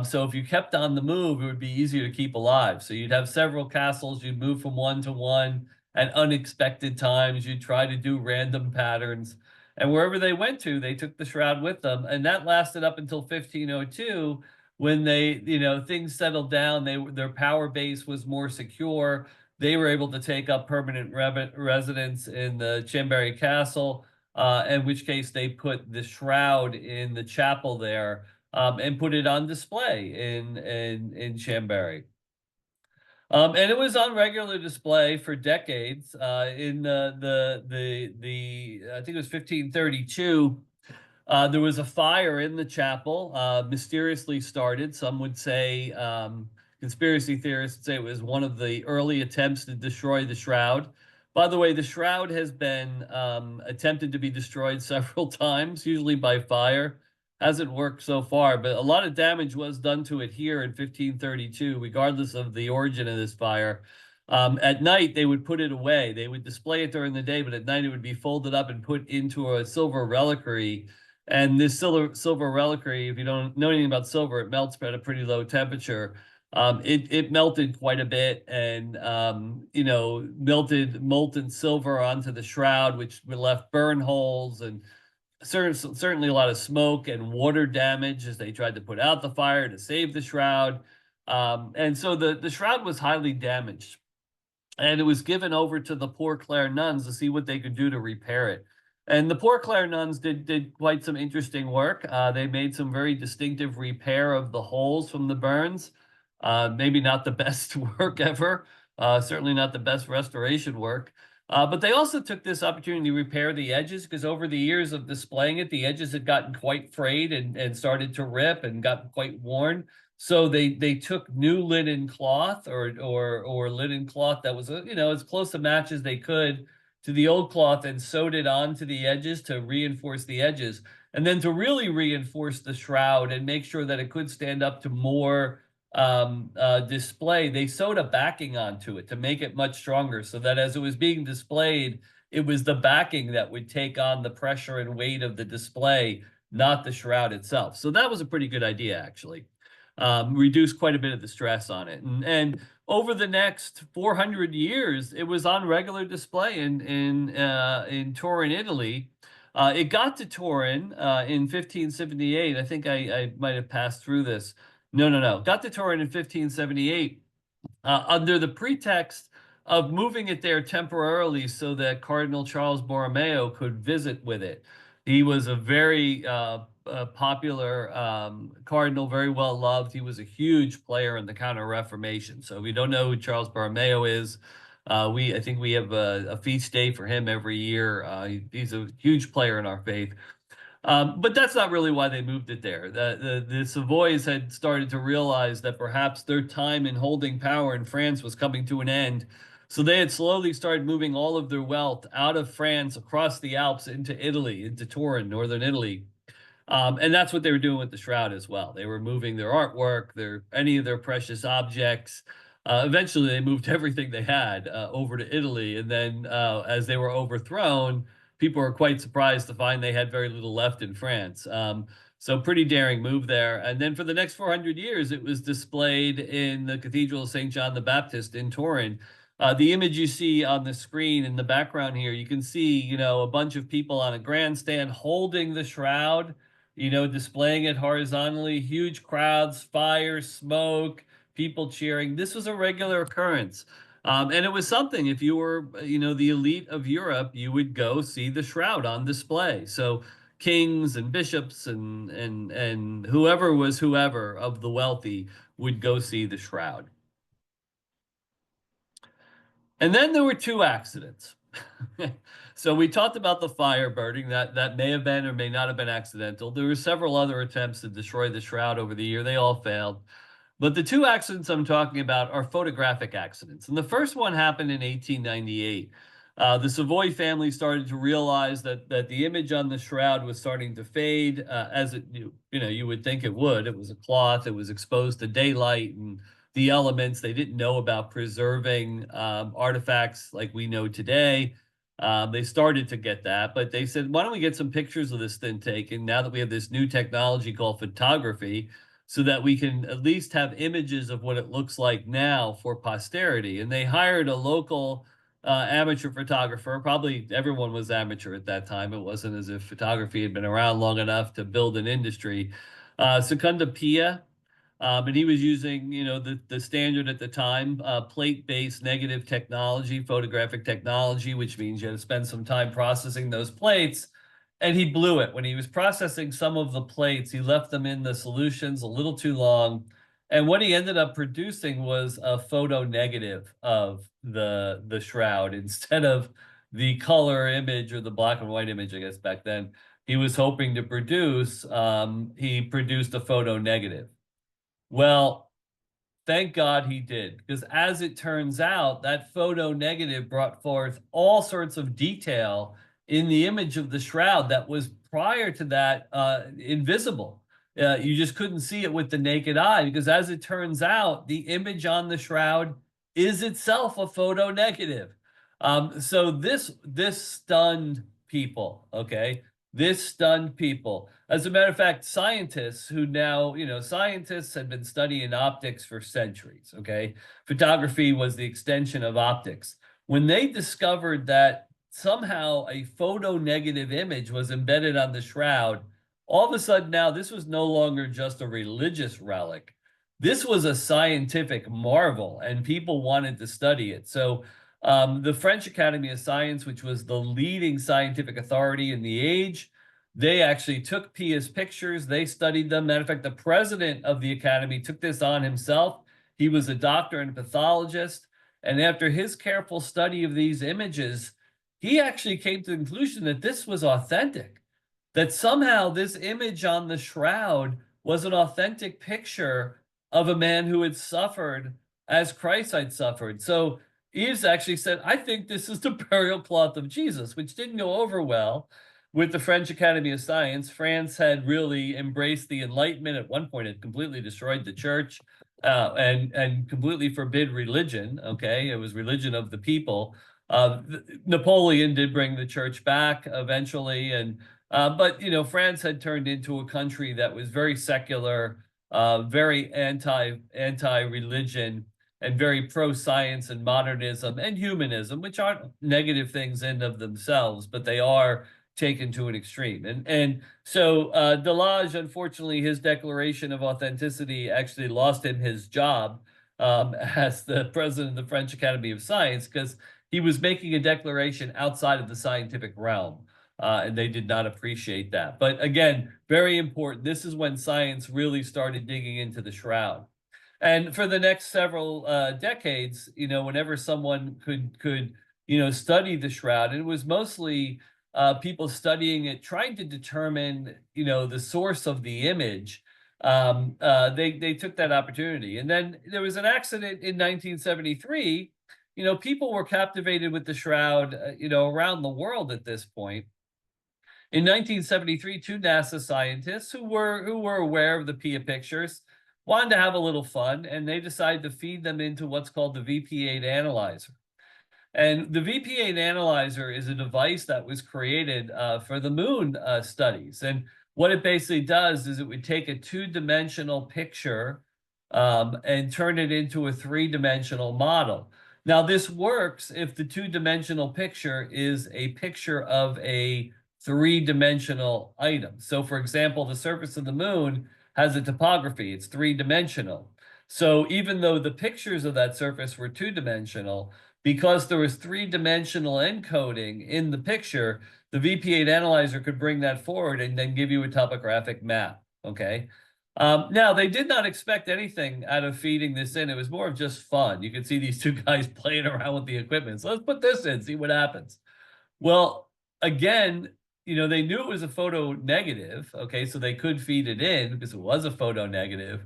So if you kept on the move, it would be easier to keep alive. So you'd have several castles, you'd move from one to one at unexpected times, you'd try to do random patterns. And wherever they went to, they took the shroud with them. And that lasted up until 1502, when things settled down, their power base was more secure. They were able to take up permanent residence in the Chambéry Castle, in which case they put the shroud in the chapel there, and put it on display in Chambéry. And it was on regular display for decades. In I think it was 1532. There was a fire in the chapel, mysteriously started. Some would say, conspiracy theorists say it was one of the early attempts to destroy the shroud. By the way, the shroud has been attempted to be destroyed several times, usually by fire. Hasn't worked so far, but a lot of damage was done to it here in 1532, regardless of the origin of this fire. At night, they would put it away. They would display it during the day, but at night it would be folded up and put into a silver reliquary. And this silver reliquary, if you don't know anything about silver, it melts at a pretty low temperature. It melted quite a bit, and melted molten silver onto the shroud, which left burn holes and certainly a lot of smoke and water damage as they tried to put out the fire to save the shroud. And so the shroud was highly damaged, and it was given over to the Poor Clare nuns to see what they could do to repair it. And the Poor Clare nuns did quite some interesting work. They made some very distinctive repair of the holes from the burns. Maybe not the best work ever, certainly not the best restoration work. But they also took this opportunity to repair the edges, because over the years of displaying it, the edges had gotten quite frayed and started to rip and got quite worn. So they took new linen cloth or linen cloth that was as close a match as they could to the old cloth, and sewed it onto the edges to reinforce the edges, and then to really reinforce the shroud and make sure that it could stand up to more display. They sewed a backing onto it to make it much stronger, so that as it was being displayed, it was the backing that would take on the pressure and weight of the display, not the shroud itself. So that was a pretty good idea, actually. Reduced quite a bit of the stress on it. And over the next 400 years, it was on regular display in Turin, Italy. It got to Turin in 1578. I think I might have passed through this. No. Got to Turin in 1578 under the pretext of moving it there temporarily so that Cardinal Charles Borromeo could visit with it. He was a very popular cardinal, very well loved. He was a huge player in the Counter-Reformation. So if you don't know who Charles Borromeo is, I think we have a feast day for him every year. He's a huge player in our faith. But that's not really why they moved it there. The Savoys had started to realize that perhaps their time in holding power in France was coming to an end. So they had slowly started moving all of their wealth out of France, across the Alps, into Italy, into Turin, northern Italy. And that's what they were doing with the shroud as well. They were moving their artwork, any of their precious objects. Eventually, they moved everything they had over to Italy. And then as they were overthrown, people were quite surprised to find they had very little left in France. So pretty daring move there. And then for the next 400 years, it was displayed in the Cathedral of St. John the Baptist in Turin. The image you see on the screen in the background here, you can see, a bunch of people on a grandstand holding the shroud, displaying it horizontally, huge crowds, fire, smoke, people cheering. This was a regular occurrence. And it was something, if you were, the elite of Europe, you would go see the shroud on display. So kings and bishops and whoever was whoever of the wealthy would go see the shroud. And then there were two accidents. So we talked about the fire burning, that may have been or may not have been accidental. There were several other attempts to destroy the shroud over the year. They all failed. But the two accidents I'm talking about are photographic accidents. And the first one happened in 1898. The Savoy family started to realize that the image on the shroud was starting to fade, as you would think it would. It was a cloth. It was exposed to daylight and the elements. They didn't know about preserving artifacts like we know today. They started to get that, but they said, why don't we get some pictures of this thing taken now that we have this new technology called photography, so that we can at least have images of what it looks like now for posterity. And they hired a local amateur photographer. Probably everyone was amateur at that time. It wasn't as if photography had been around long enough to build an industry. Secunda Pia, and he was using, the standard at the time, plate-based negative technology, photographic technology, which means you had to spend some time processing those plates. and he blew it. When he was processing some of the plates, he left them in the solutions a little too long. And what he ended up producing was a photo negative of the shroud instead of the color image or the black and white image, I guess back then he was hoping to produce. He produced a photo negative. Well, thank God he did, because as it turns out, that photo negative brought forth all sorts of detail in the image of the shroud that was prior to that invisible. You just couldn't see it with the naked eye, because as it turns out, the image on the shroud is itself a photo negative. So this stunned people, okay? This stunned people. As a matter of fact, scientists who now, scientists had been studying optics for centuries, okay? Photography was the extension of optics. When they discovered that somehow a photo negative image was embedded on the shroud, all of a sudden now this was no longer just a religious relic. This was a scientific marvel, and people wanted to study it. So the French Academy of Science, which was the leading scientific authority in the age, they actually took Pia's pictures. They studied them. Matter of fact, the president of the Academy took this on himself. He was a doctor and pathologist. And after his careful study of these images, he actually came to the conclusion that this was authentic, that somehow this image on the shroud was an authentic picture of a man who had suffered as Christ had suffered. So Eves actually said, I think this is the burial cloth of Jesus, which didn't go over well with the French Academy of Science. France had really embraced the Enlightenment. At one point, it completely destroyed the church and completely forbid religion. Okay, it was religion of the people. Napoleon did bring the church back eventually, and but France had turned into a country that was very secular, very anti-religion, and very pro-science and modernism and humanism, which aren't negative things in of themselves, but they are taken to an extreme. And so Delage, unfortunately, his declaration of authenticity actually lost him his job as the president of the French Academy of Science, because he was making a declaration outside of the scientific realm. And they did not appreciate that. But again, very important. This is when science really started digging into the shroud. And for the next several decades, whenever someone could study the shroud, and it was mostly people studying it, trying to determine, the source of the image. They took that opportunity. And then there was an accident in 1973. People were captivated with the shroud, around the world at this point. In 1973, two NASA scientists who were aware of the Pia pictures wanted to have a little fun, and they decided to feed them into what's called the VP8 analyzer. And the VP8 analyzer is a device that was created for the moon studies. And what it basically does is it would take a two-dimensional picture and turn it into a three-dimensional model. Now, this works if the two-dimensional picture is a picture of a three-dimensional item. So, for example, the surface of the moon has a topography. It's three-dimensional. So even though the pictures of that surface were two-dimensional, because there was three-dimensional encoding in the picture, the VP8 analyzer could bring that forward and then give you a topographic map, okay? Now, they did not expect anything out of feeding this in. It was more of just fun. You could see these two guys playing around with the equipment. So let's put this in, see what happens. Well, again, they knew it was a photo negative, okay, so they could feed it in because it was a photo negative.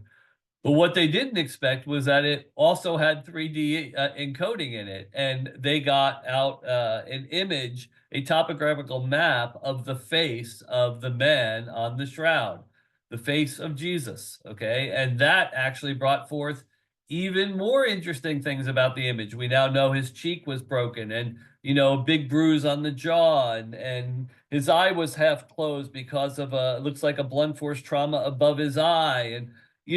But what they didn't expect was that it also had 3D encoding in it, and they got out an image, a topographical map of the face of the man on the shroud, the face of Jesus, okay? And that actually brought forth even more interesting things about the image. We now know his cheek was broken, and a big bruise on the jaw, and his eye was half closed because of looks like a blunt force trauma above his eye. And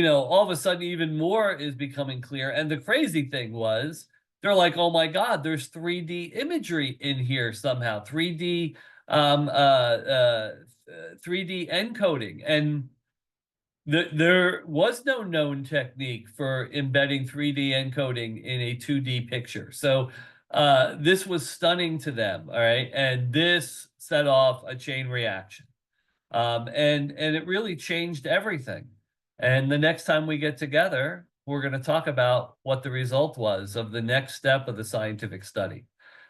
all of a sudden, even more is becoming clear. And the crazy thing was, they're like, oh my God, there's 3D imagery in here somehow, 3D 3D encoding. And there was no known technique for embedding 3D encoding in a 2D picture. So This was stunning to them, all right? And this set off a chain reaction. And it really changed everything. And the next time we get together, we're going to talk about what the result was of the next step of the scientific study.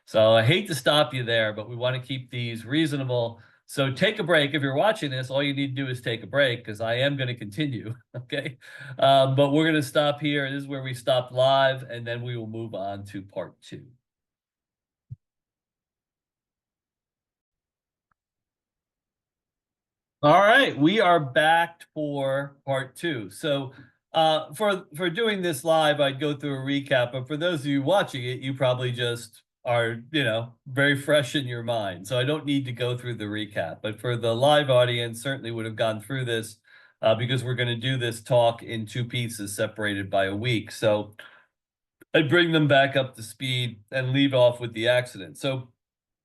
So I hate to stop you there, but we want to keep these reasonable. So take a break. If you're watching this, all you need to do is take a break because I am going to continue. Okay. But we're going to stop here. This is where we stopped live, and then we will move on to part 2. All right, we are back for part 2. So, for doing this live, I'd go through a recap, but for those of you watching it, you probably just are, very fresh in your mind. So I don't need to go through the recap. But for the live audience, certainly would have gone through this because we're going to do this talk in 2 pieces separated by a week. So I'd bring them back up to speed and leave off with the accident. So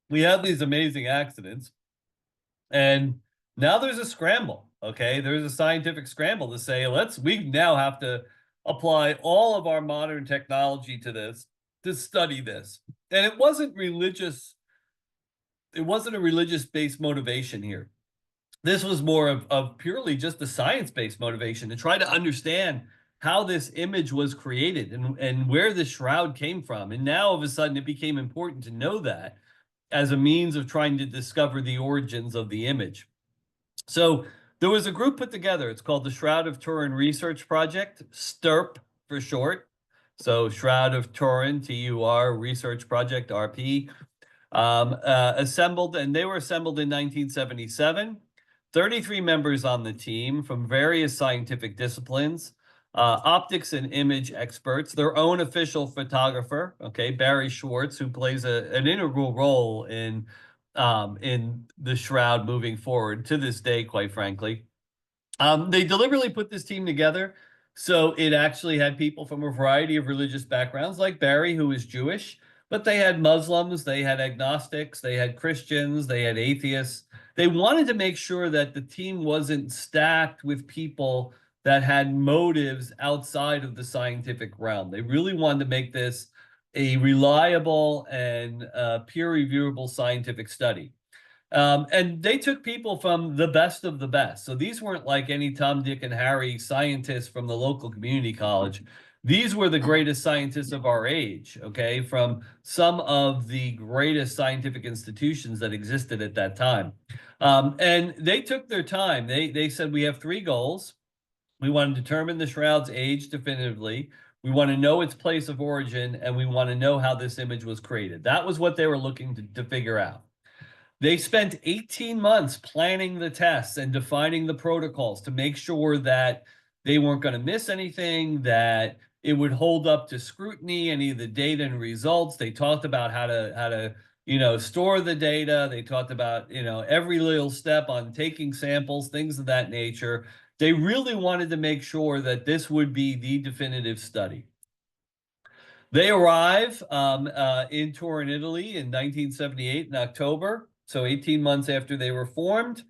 we have these amazing accidents. And now there's a scramble, okay? There's a scientific scramble to say, we now have to apply all of our modern technology to this, to study this. And it wasn't a religious-based motivation here. This was more of purely just a science-based motivation to try to understand how this image was created and where the shroud came from. And now all of a sudden it became important to know that as a means of trying to discover the origins of the image. So there was a group put together. It's called the Shroud of Turin Research Project, STURP for short. So Shroud of Turin, TUR, Research Project, RP, assembled, and they were assembled in 1977. 33 members on the team from various scientific disciplines, optics and image experts, their own official photographer, okay, Barry Schwartz, who plays an integral role in the shroud moving forward to this day, quite frankly. They deliberately put this team together so it actually had people from a variety of religious backgrounds, like Barry, who is Jewish, but they had Muslims, they had agnostics, they had Christians, they had atheists. They wanted to make sure that the team wasn't stacked with people that had motives outside of the scientific realm. They really wanted to make this a reliable and peer-reviewable scientific study. And they took people from the best of the best. So these weren't like any Tom, Dick, and Harry scientists from the local community college. These were the greatest scientists of our age, okay, from some of the greatest scientific institutions that existed at that time. And they took their time. They said, we have 3 goals. We want to determine the shroud's age definitively. We want to know its place of origin, and we want to know how this image was created. That was what they were looking to figure out. They spent 18 months planning the tests and defining the protocols to make sure that they weren't going to miss anything, that it would hold up to scrutiny, any of the data and results. They talked about how to store the data. They talked about, every little step on taking samples, things of that nature. They really wanted to make sure that this would be the definitive study. They arrive in Turin, Italy in 1978 in October, so 18 months after they were formed.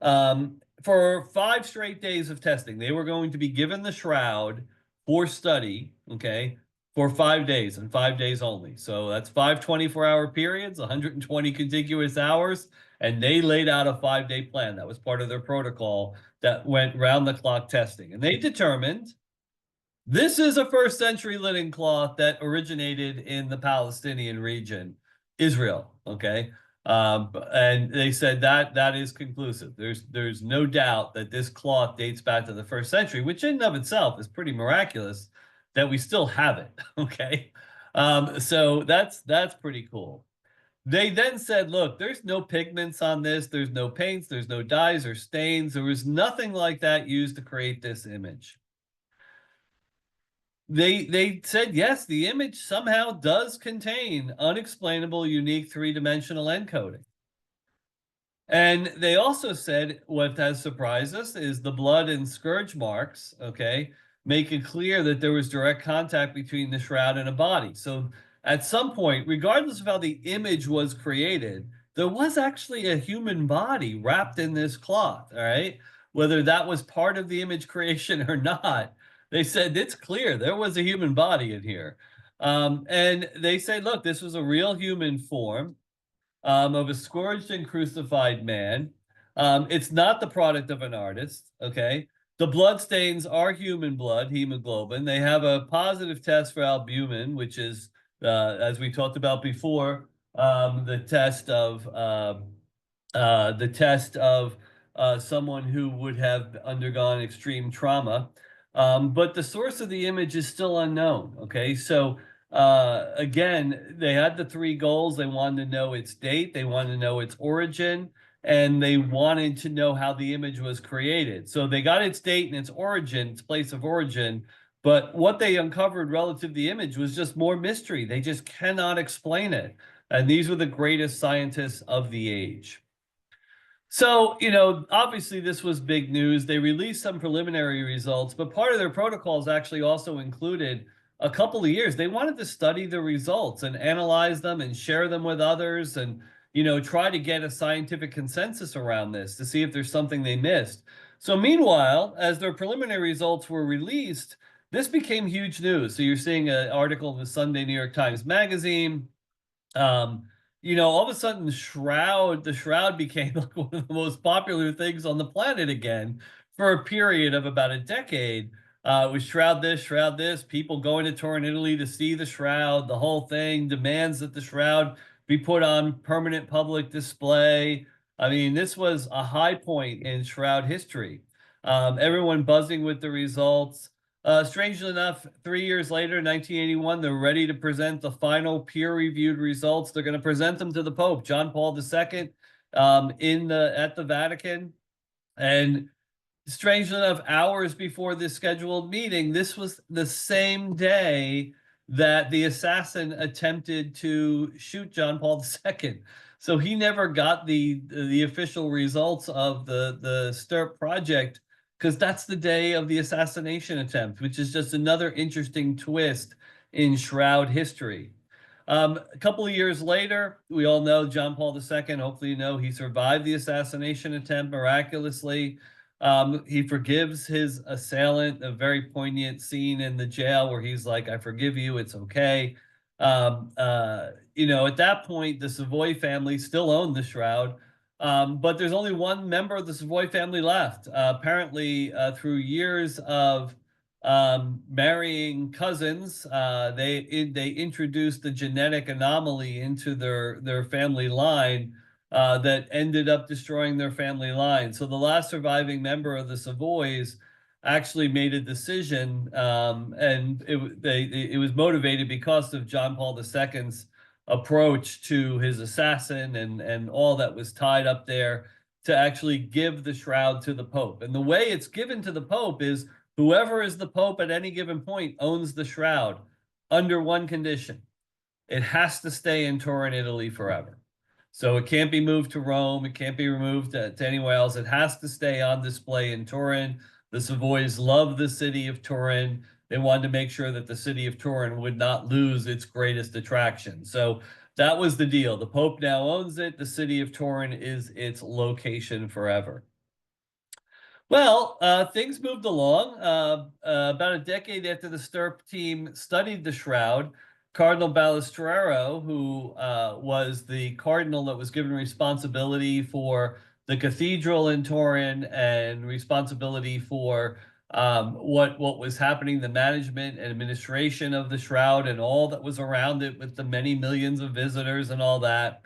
For 5 straight days of testing, they were going to be given the shroud for study, okay, for 5 days and 5 days only. So that's 5 24-hour periods, 120 contiguous hours, and they laid out a 5-day plan. That was part of their protocol that went round-the-clock testing. And they determined this is a 1st century linen cloth that originated in the Palestinian region, Israel, okay? And they said that is conclusive. There's no doubt that this cloth dates back to the 1st century, which in and of itself is pretty miraculous that we still have it, okay? So that's pretty cool. They then said, look, there's no pigments on this. There's no paints. There's no dyes or stains. There was nothing like that used to create this image. They said, yes, the image somehow does contain unexplainable, unique 3-dimensional encoding. And they also said what has surprised us is the blood and scourge marks, okay, make it clear that there was direct contact between the shroud and a body. So at some point, regardless of how the image was created, there was actually a human body wrapped in this cloth, all right? Whether that was part of the image creation or not, they said it's clear there was a human body in here. And they say, look, this was a real human form of a scourged and crucified man. It's not the product of an artist, okay? The blood stains are human blood, hemoglobin. They have a positive test for albumin, which is, as we talked about before, the test of someone who would have undergone extreme trauma. But the source of the image is still unknown. Okay, so again, they had the three goals. They wanted to know its date, they wanted to know its origin, and they wanted to know how the image was created. So they got its date and its origin, its place of origin. But what they uncovered relative to the image was just more mystery. They just cannot explain it. And these were the greatest scientists of the age. So, obviously this was big news. They released some preliminary results, but part of their protocols actually also included a couple of years. They wanted to study the results and analyze them and share them with others and, try to get a scientific consensus around this to see if there's something they missed. So meanwhile, as their preliminary results were released, this became huge news. So you're seeing an article in the Sunday New York Times Magazine. Um, all of a sudden, the Shroud became like one of the most popular things on the planet again for a period of about a decade. It was Shroud this, people going to Turin, Italy to see the Shroud, the whole thing, demands that the Shroud be put on permanent public display. I mean, this was a high point in Shroud history. Everyone buzzing with the results. Strangely enough, 3 years later, 1981, they're ready to present the final peer-reviewed results. They're going to present them to the Pope, John Paul II, at the Vatican. And strangely enough, hours before this scheduled meeting, this was the same day that the assassin attempted to shoot John Paul II. So he never got the official results of the STIRP project because that's the day of the assassination attempt, which is just another interesting twist in Shroud history. A couple of years later, we all know John Paul II, hopefully he survived the assassination attempt miraculously. He forgives his assailant, a very poignant scene in the jail where he's like, I forgive you, it's okay. At that point, the Savoy family still owned the Shroud, but there's only one member of the Savoy family left. Apparently, through years of marrying cousins, they introduced the genetic anomaly into their family line that ended up destroying their family line. So the last surviving member of the Savoys actually made a decision, and it was motivated because of John Paul II's approach to his assassin and all that was tied up there to actually give the Shroud to the Pope. And the way it's given to the Pope is whoever is the Pope at any given point owns the Shroud under one condition. It has to stay in Turin, Italy forever. So it can't be moved to Rome. It can't be removed to anywhere else. It has to stay on display in Turin. The Savoys love the city of Turin. They wanted to make sure that the city of Turin would not lose its greatest attraction. So that was the deal. The Pope now owns it. The city of Turin is its location forever. Well, things moved along. About a decade after the STIRP team studied the Shroud, Cardinal Balistrero, who was the cardinal that was given responsibility for the cathedral in Turin and responsibility for what was happening, the management and administration of the Shroud and all that was around it with the many millions of visitors and all that,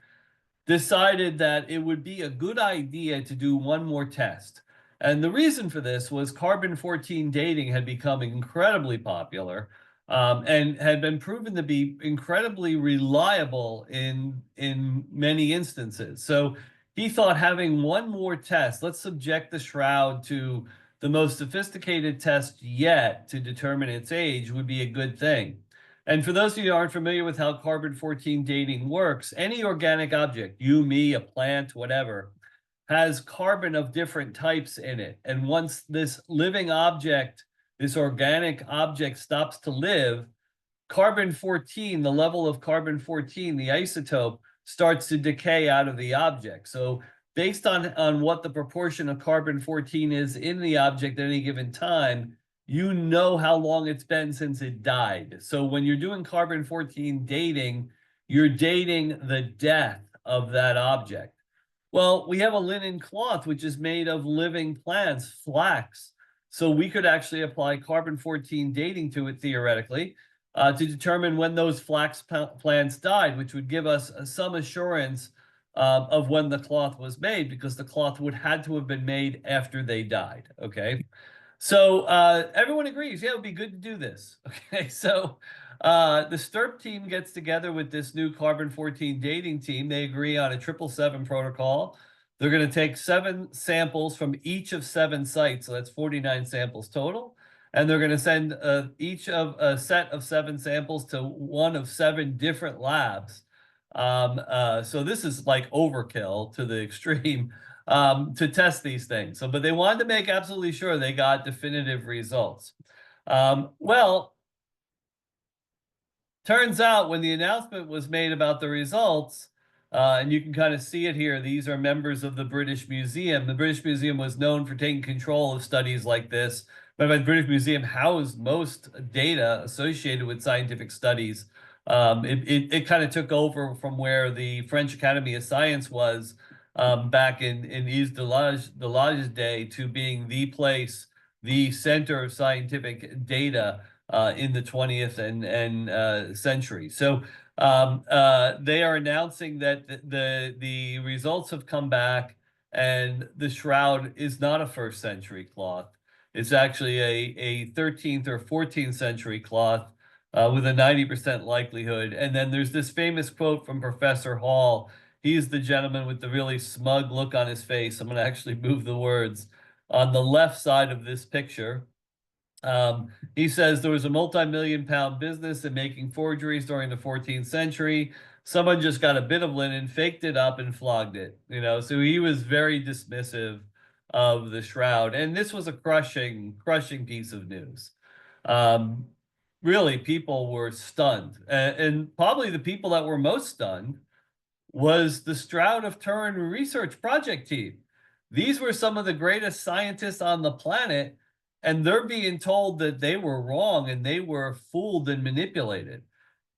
decided that it would be a good idea to do one more test. And the reason for this was carbon-14 dating had become incredibly popular and had been proven to be incredibly reliable in many instances. So he thought having one more test, let's subject the Shroud to the most sophisticated test yet to determine its age, would be a good thing. And for those of you who aren't familiar with how carbon-14 dating works, any organic object, you, me, a plant, whatever, has carbon of different types in it. And once this living object, this organic object stops to live, carbon-14, the level of carbon-14, the isotope, starts to decay out of the object. So based on what the proportion of carbon-14 is in the object at any given time, you know how long it's been since it died. So when you're doing carbon-14 dating, you're dating the death of that object. Well, we have a linen cloth, which is made of living plants, flax. So we could actually apply carbon-14 dating to it theoretically to determine when those flax plants died, which would give us some assurance of when the cloth was made, because the cloth would had to have been made after they died. Okay. So everyone agrees, yeah, it would be good to do this. Okay, so the STIRP team gets together with this new carbon-14 dating team. They agree on a 777 protocol. They're going to take 7 samples from each of 7 sites, so that's 49 samples total. And they're going to send each of a set of 7 samples to one of 7 different labs. So this is like overkill to the extreme to test these things. So, but they wanted to make absolutely sure they got definitive results. Well, turns out when the announcement was made about the results, and you can kind of see it here, these are members of the British Museum. The British Museum was known for taking control of studies like this. But the British Museum housed most data associated with scientific studies. It kind of took over from where the French Academy of Science was back in Yves Delage's day, to being the place, the center of scientific data in the 20th century. So they are announcing that the results have come back, and the shroud is not a first century cloth. It's actually a 13th or 14th century cloth with a 90% likelihood. And then there's this famous quote from Professor Hall. He's the gentleman with the really smug look on his face. I'm going to actually move the words. On the left side of this picture, he says there was a multi-million-pound business in making forgeries during the 14th century. Someone just got a bit of linen, faked it up, and flogged it. So he was very dismissive of the shroud, and this was a crushing piece of news. Really, people were stunned, and probably the people that were most stunned was the Shroud of Turin research project team. These were some of the greatest scientists on the planet, and they're being told that they were wrong and they were fooled and manipulated.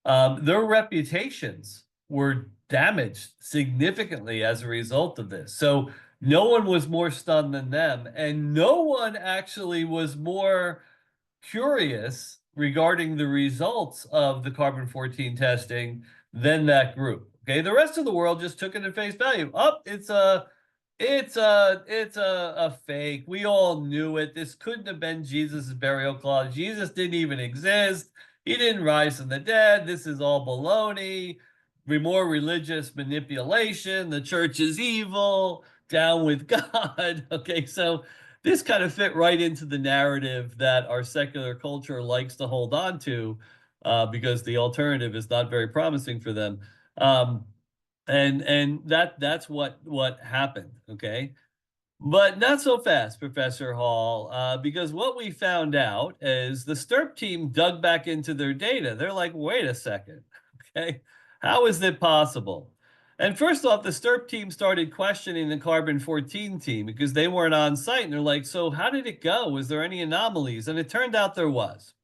Their reputations were damaged significantly as a result of this. So no one was more stunned than them, and no one actually was more curious regarding the results of the carbon-14 testing than that group. Okay, the rest of the world just took it at face value. It's a fake. We all knew it. This couldn't have been Jesus's burial cloth. Jesus didn't even exist. He didn't rise from the dead. This is all baloney. More religious manipulation. The church is evil. Down with God. Okay, so this kind of fit right into the narrative that our secular culture likes to hold on to, because the alternative is not very promising for them. And that's what happened. Okay. But not so fast, Professor Hall, because what we found out is the STIRP team dug back into their data. They're like, wait a second, okay, how is it possible? And first off, the STIRP team started questioning the carbon-14 team because they weren't on site. And they're like, so how did it go? Was there any anomalies? And it turned out there was.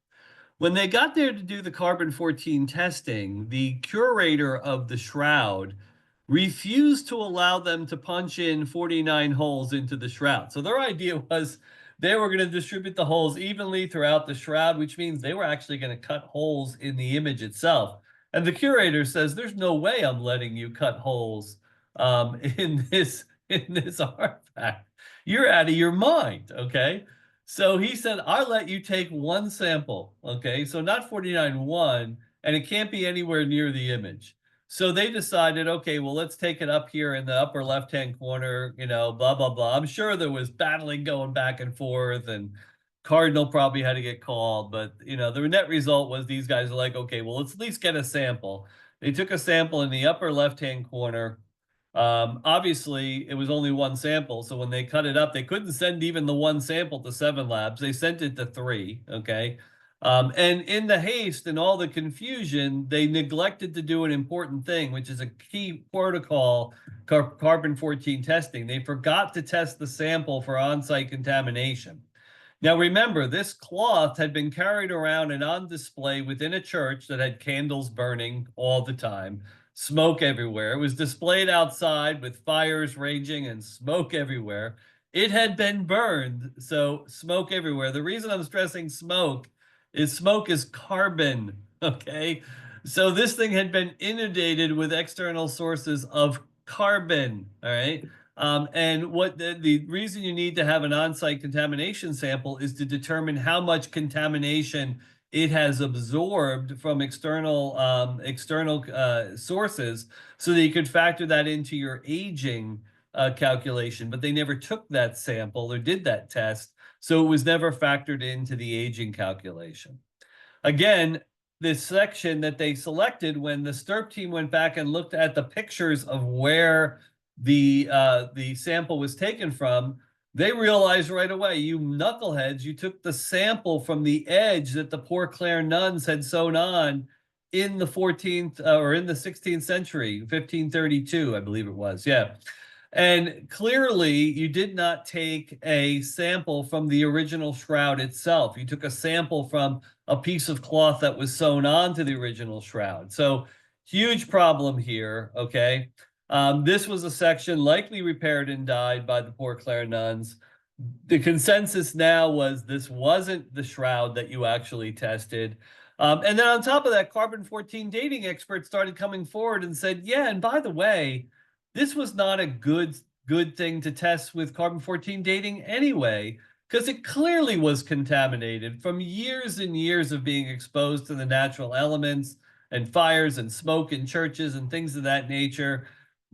When they got there to do the carbon-14 testing, the curator of the shroud refused to allow them to punch in 49 holes into the shroud. So their idea was they were going to distribute the holes evenly throughout the shroud, which means they were actually going to cut holes in the image itself. And the curator says, there's no way I'm letting you cut holes in this artifact. You're out of your mind, okay? So he said, I'll let you take one sample, okay? So not 49, one, and it can't be anywhere near the image. So they decided, okay, well, let's take it up here in the upper left-hand corner, blah, blah, blah. I'm sure there was battling going back and forth, and Cardinal probably had to get called. But, the net result was these guys are like, okay, well, let's at least get a sample. They took a sample in the upper left-hand corner. Obviously, it was only one sample. So when they cut it up, they couldn't send even the one sample to 7 labs. They sent it to 3, okay? And in the haste and all the confusion, they neglected to do an important thing, which is a key protocol, carbon-14 testing. They forgot to test the sample for on-site contamination. Now remember, this cloth had been carried around and on display within a church that had candles burning all the time, smoke everywhere. It was displayed outside with fires raging and smoke everywhere. It had been burned, so smoke everywhere. The reason I'm stressing smoke is carbon, okay? So this thing had been inundated with external sources of carbon, all right? And what the reason you need to have an on-site contamination sample is to determine how much contamination it has absorbed from external sources, so that you could factor that into your aging calculation. But they never took that sample or did that test, so it was never factored into the aging calculation. Again, this section that they selected, when the STURP team went back and looked at the pictures of where the sample was taken from, they realized right away, you knuckleheads, you took the sample from the edge that the Poor Clare nuns had sewn on in the 14th or in the 16th century, 1532, I believe it was. Yeah. And clearly, you did not take a sample from the original shroud itself. You took a sample from a piece of cloth that was sewn onto the original shroud. So, huge problem here, okay? This was a section likely repaired and dyed by the Poor Clare nuns. The consensus now was this wasn't the shroud that you actually tested. And then on top of that, carbon-14 dating experts started coming forward and said, yeah, and by the way, this was not a good thing to test with carbon-14 dating anyway, because it clearly was contaminated from years and years of being exposed to the natural elements and fires and smoke in churches and things of that nature.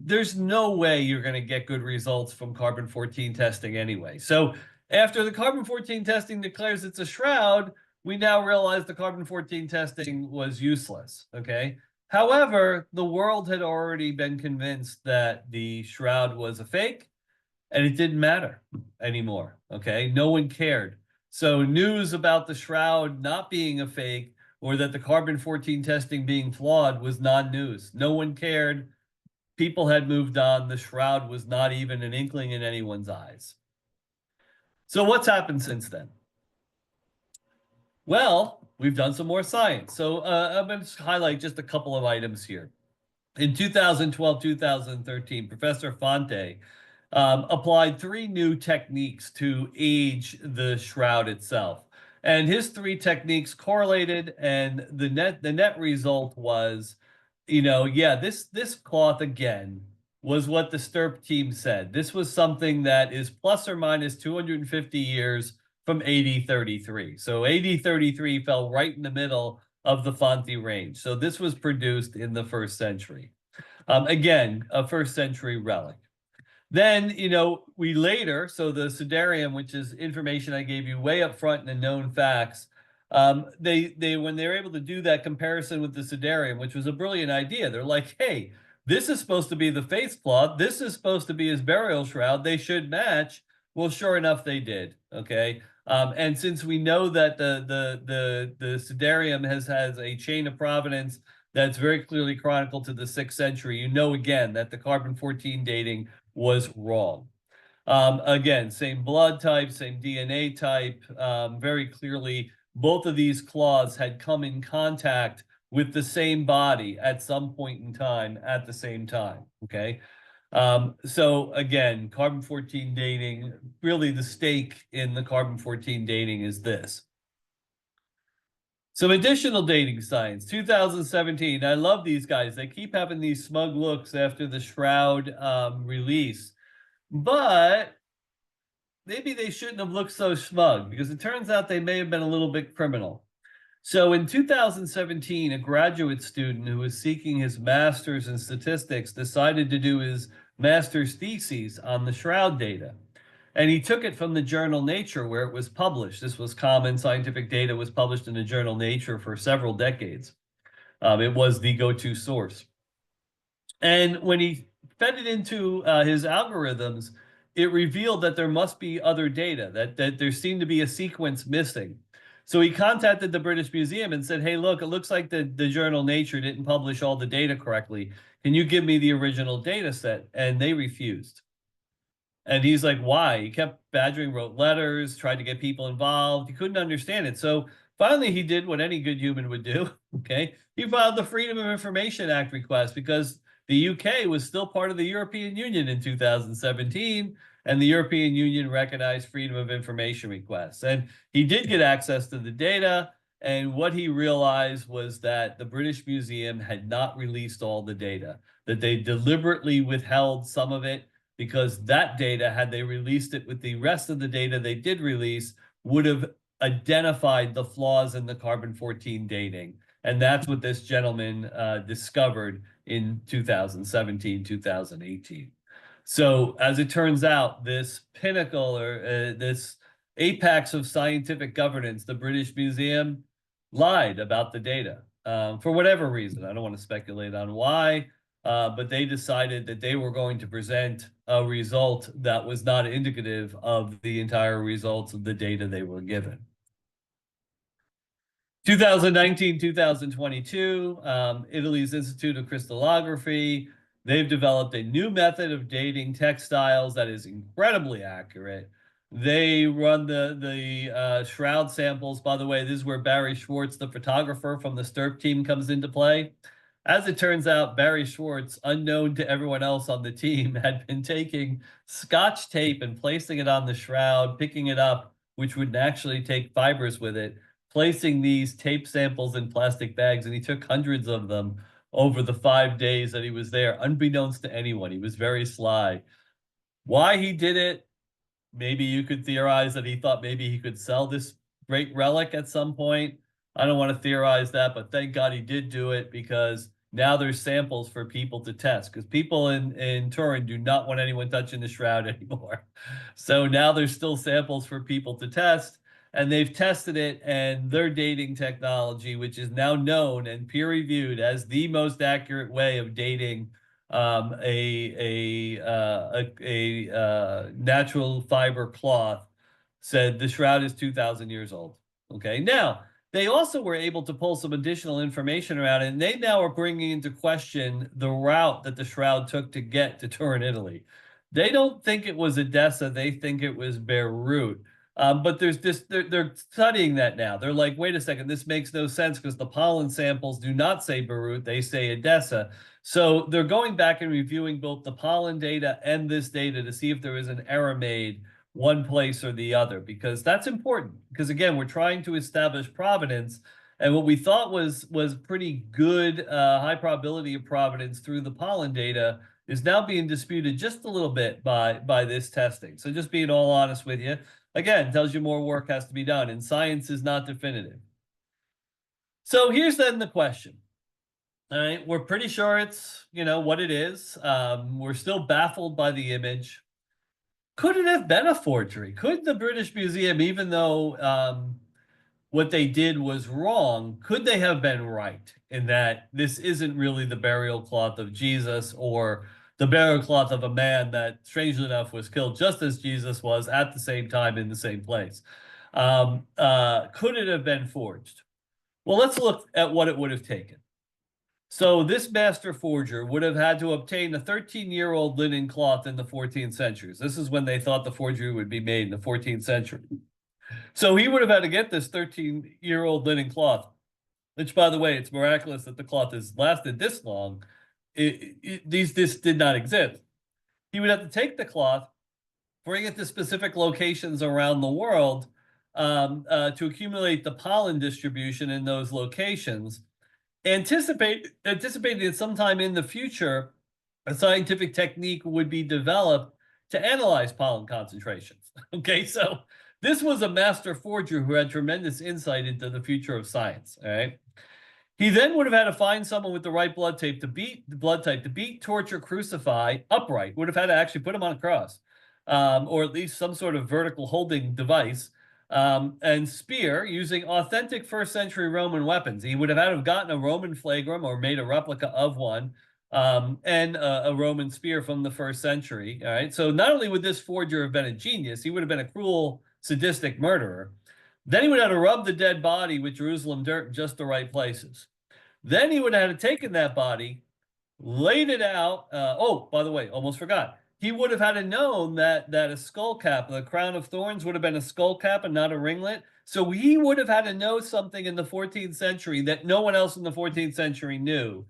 There's no way you're going to get good results from carbon-14 testing anyway. So after the carbon-14 testing declares it's a shroud, we now realize the carbon-14 testing was useless, okay? However, the world had already been convinced that the shroud was a fake, and it didn't matter anymore, okay? No one cared. So news about the shroud not being a fake or that the carbon-14 testing being flawed was non-news. No one cared. People had moved on. The shroud was not even an inkling in anyone's eyes. So what's happened since then? Well, we've done some more science. So I'm going to highlight just a couple of items here. In 2012, 2013, Professor Fonte applied 3 new techniques to age the shroud itself. And his 3 techniques correlated, and the net result was, yeah, this cloth again was what the STURP team said. This was something that is plus or minus 250 years from AD 33. So AD 33 fell right in the middle of the Fonte range. So this was produced in the 1st century. Again, a 1st century relic. Then, we later, so the Sudarium, which is information I gave you way up front in the known facts, they when they were able to do that comparison with the Sudarium, which was a brilliant idea, they're like, hey, this is supposed to be the faith cloth. This is supposed to be his burial shroud. They should match. Well, sure enough, they did. Okay. And since we know that the Sudarium has a chain of provenance that's very clearly chronicled to the 6th century, again that the carbon-14 dating was wrong. Again, same blood type, same DNA type. Very clearly, both of these cloths had come in contact with the same body at some point in time at the same time. Okay. So again, carbon-14 dating, really the stake in the carbon-14 dating is this. Some additional dating science, 2017. I love these guys. They keep having these smug looks after the Shroud release. But maybe they shouldn't have looked so smug, because it turns out they may have been a little bit criminal. So in 2017, a graduate student who was seeking his master's in statistics decided to do his master's thesis on the Shroud data. And he took it from the journal Nature, where it was published. This was common scientific data, was published in the journal Nature for several decades. It was the go-to source. And when he fed it into his algorithms, it revealed that there must be other data, that there seemed to be a sequence missing. So he contacted the British Museum and said, hey, look, it looks like the journal Nature didn't publish all the data correctly. Can you give me the original data set? And they refused. And he's like, why? He kept badgering, wrote letters, tried to get people involved. He couldn't understand it. So finally, he did what any good human would do. Okay. He filed the Freedom of Information Act request because the UK was still part of the European Union in 2017, and the European Union recognized freedom of information requests. And he did get access to the data. And what he realized was that the British Museum had not released all the data, that they deliberately withheld some of it because that data, had they released it with the rest of the data they did release, would have identified the flaws in the carbon-14 dating. And that's what this gentleman discovered in 2017, 2018. So as it turns out, this pinnacle, or this apex of scientific governance, the British Museum, lied about the data for whatever reason. I don't want to speculate on why, but they decided that they were going to present a result that was not indicative of the entire results of the data they were given. 2019, 2022, Italy's Institute of Crystallography, they've developed a new method of dating textiles that is incredibly accurate. They run the shroud samples. By the way, this is where Barry Schwartz, the photographer from the STURP team, comes into play. As it turns out, Barry Schwartz, unknown to everyone else on the team, had been taking Scotch tape and placing it on the shroud, picking it up, which would actually take fibers with it, placing these tape samples in plastic bags, and he took hundreds of them over the 5 days that he was there, unbeknownst to anyone. He was very sly. Why he did it, maybe you could theorize that he thought maybe he could sell this great relic at some point. I don't want to theorize that, but thank God he did do it, because now there's samples for people to test, because people in Turin do not want anyone touching the shroud anymore. So now there's still samples for people to test, and they've tested it, and their dating technology, which is now known and peer-reviewed as the most accurate way of dating a natural fiber cloth, said the shroud is 2,000 years old. Okay, now they also were able to pull some additional information around it, and they now are bringing into question the route that the shroud took to get to Turin, Italy. They don't think it was Edessa; they think it was Beirut. But there's this, they're studying that now. They're like, wait a second, this makes no sense because the pollen samples do not say Beirut, they say Edessa. So they're going back and reviewing both the pollen data and this data to see if there is an error made one place or the other, because that's important. Because again, we're trying to establish provenance, and what we thought was pretty good, high probability of provenance through the pollen data is now being disputed just a little bit by this testing. So just being all honest with you, again, tells you more work has to be done, and science is not definitive. So here's then the question. All right, we're pretty sure it's, what it is. We're still baffled by the image. Could it have been a forgery? Could the British Museum, even though what they did was wrong, could they have been right in that this isn't really the burial cloth of Jesus, or the burial cloth of a man that, strangely enough, was killed just as Jesus was at the same time in the same place? Could it have been forged? Well, let's look at what it would have taken. So this master forger would have had to obtain a 13-year-old linen cloth in the 14th century. This is when they thought the forgery would be made, in the 14th century. So he would have had to get this 13-year-old linen cloth, which, by the way, it's miraculous that the cloth has lasted this long. This did not exist. He would have to take the cloth, bring it to specific locations around the world to accumulate the pollen distribution in those locations, anticipating that sometime in the future, a scientific technique would be developed to analyze pollen concentrations. Okay, so this was a master forger who had tremendous insight into the future of science. All right. He then would have had to find someone with the right blood type to beat, torture, crucify upright. Would have had to actually put him on a cross, or at least some sort of vertical holding device, and spear using authentic first-century Roman weapons. He would have had to have gotten a Roman flagrum or made a replica of one, and a Roman spear from the 1st century. All right. So not only would this forger have been a genius, he would have been a cruel, sadistic murderer. Then he would have to rub the dead body with Jerusalem dirt in just the right places. Then he would have taken that body, laid it out. Oh, by the way, almost forgot. he would have had to known that a skull cap, the crown of thorns, would have been a skull cap and not a ringlet. So he would have had to know something in the 14th century that no one else in the 14th century knew.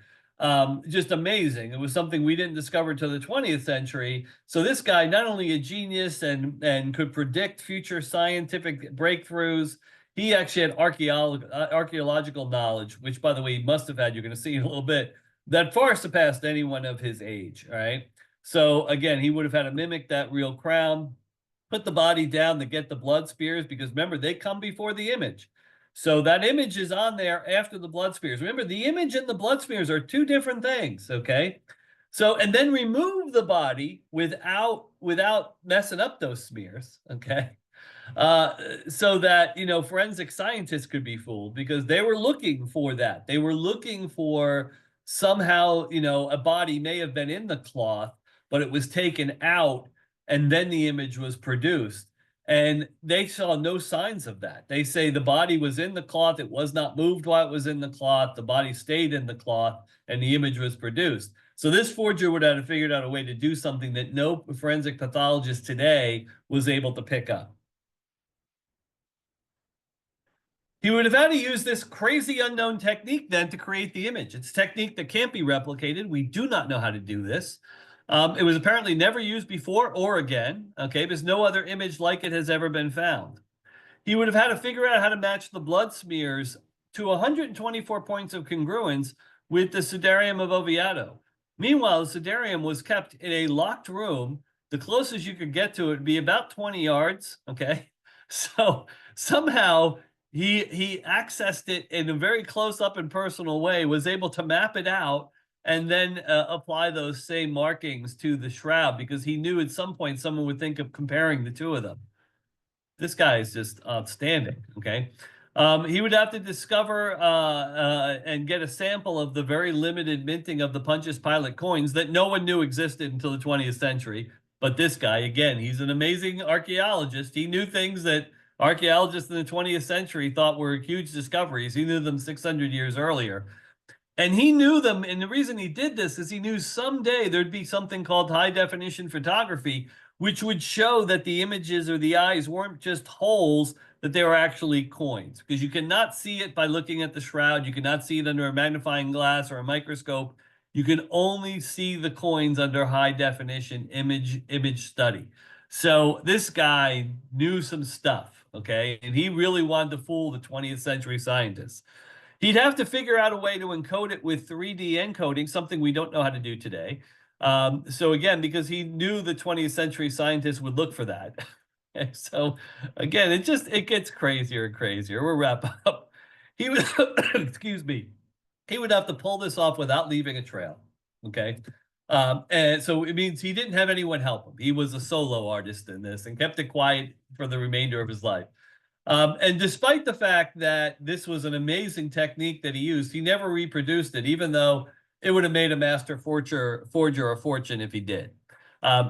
Just amazing. It was something we didn't discover till the 20th century. So this guy, not only a genius and could predict future scientific breakthroughs, he actually had archaeological knowledge, which, by the way, he must have had. You're going to see in a little bit, that far surpassed anyone of his age. All right. So again, he would have had to mimic that real crown, put the body down to get the blood spears, because remember, they come before the image. So that image is on there after the blood spears. Remember, the image and the blood spears are two different things, okay? So, and then remove the body without messing up those smears, okay? So that, forensic scientists could be fooled, because they were looking for that. They were looking for somehow, a body may have been in the cloth, but it was taken out and then the image was produced. And they saw no signs of that. They say the body was in the cloth. It was not moved while it was in the cloth. The body stayed in the cloth and the image was produced. So this forger would have figured out a way to do something that no forensic pathologist today was able to pick up. He would have had to use this crazy unknown technique then to create the image. It's a technique that can't be replicated. We do not know how to do this. It was apparently never used before or again, okay, because no other image like it has ever been found. He would have had to figure out how to match the blood smears to 124 points of congruence with the Sudarium of Oviedo. Meanwhile, the Sudarium was kept in a locked room. The closest you could get to it would be about 20 yards, okay? So somehow he accessed it in a very close up and personal way, was able to map it out, and then apply those same markings to the shroud, because he knew at some point someone would think of comparing the two of them. This guy is just outstanding, okay? He would have to discover and get a sample of the very limited minting of the Pontius Pilate coins that no one knew existed until the 20th century. But this guy, again, he's an amazing archaeologist. He knew things that archaeologists in the 20th century thought were huge discoveries. He knew them 600 years earlier. And he knew them, and the reason he did this is he knew someday there'd be something called high-definition photography, which would show that the images or the eyes weren't just holes, that they were actually coins. Because you cannot see it by looking at the shroud. You cannot see it under a magnifying glass or a microscope. You can only see the coins under high-definition image study. So this guy knew some stuff, okay? And he really wanted to fool the 20th century scientists. He'd have to figure out a way to encode it with 3D encoding, something we don't know how to do today. So again, because he knew the 20th century scientists would look for that. So again, it gets crazier and crazier. We'll wrap up. He would, excuse me, he would have to pull this off without leaving a trail. Okay. And so it means he didn't have anyone help him. He was a solo artist in this and kept it quiet for the remainder of his life. And despite the fact that this was an amazing technique that he used, he never reproduced it, even though it would have made a master forger a fortune if he did.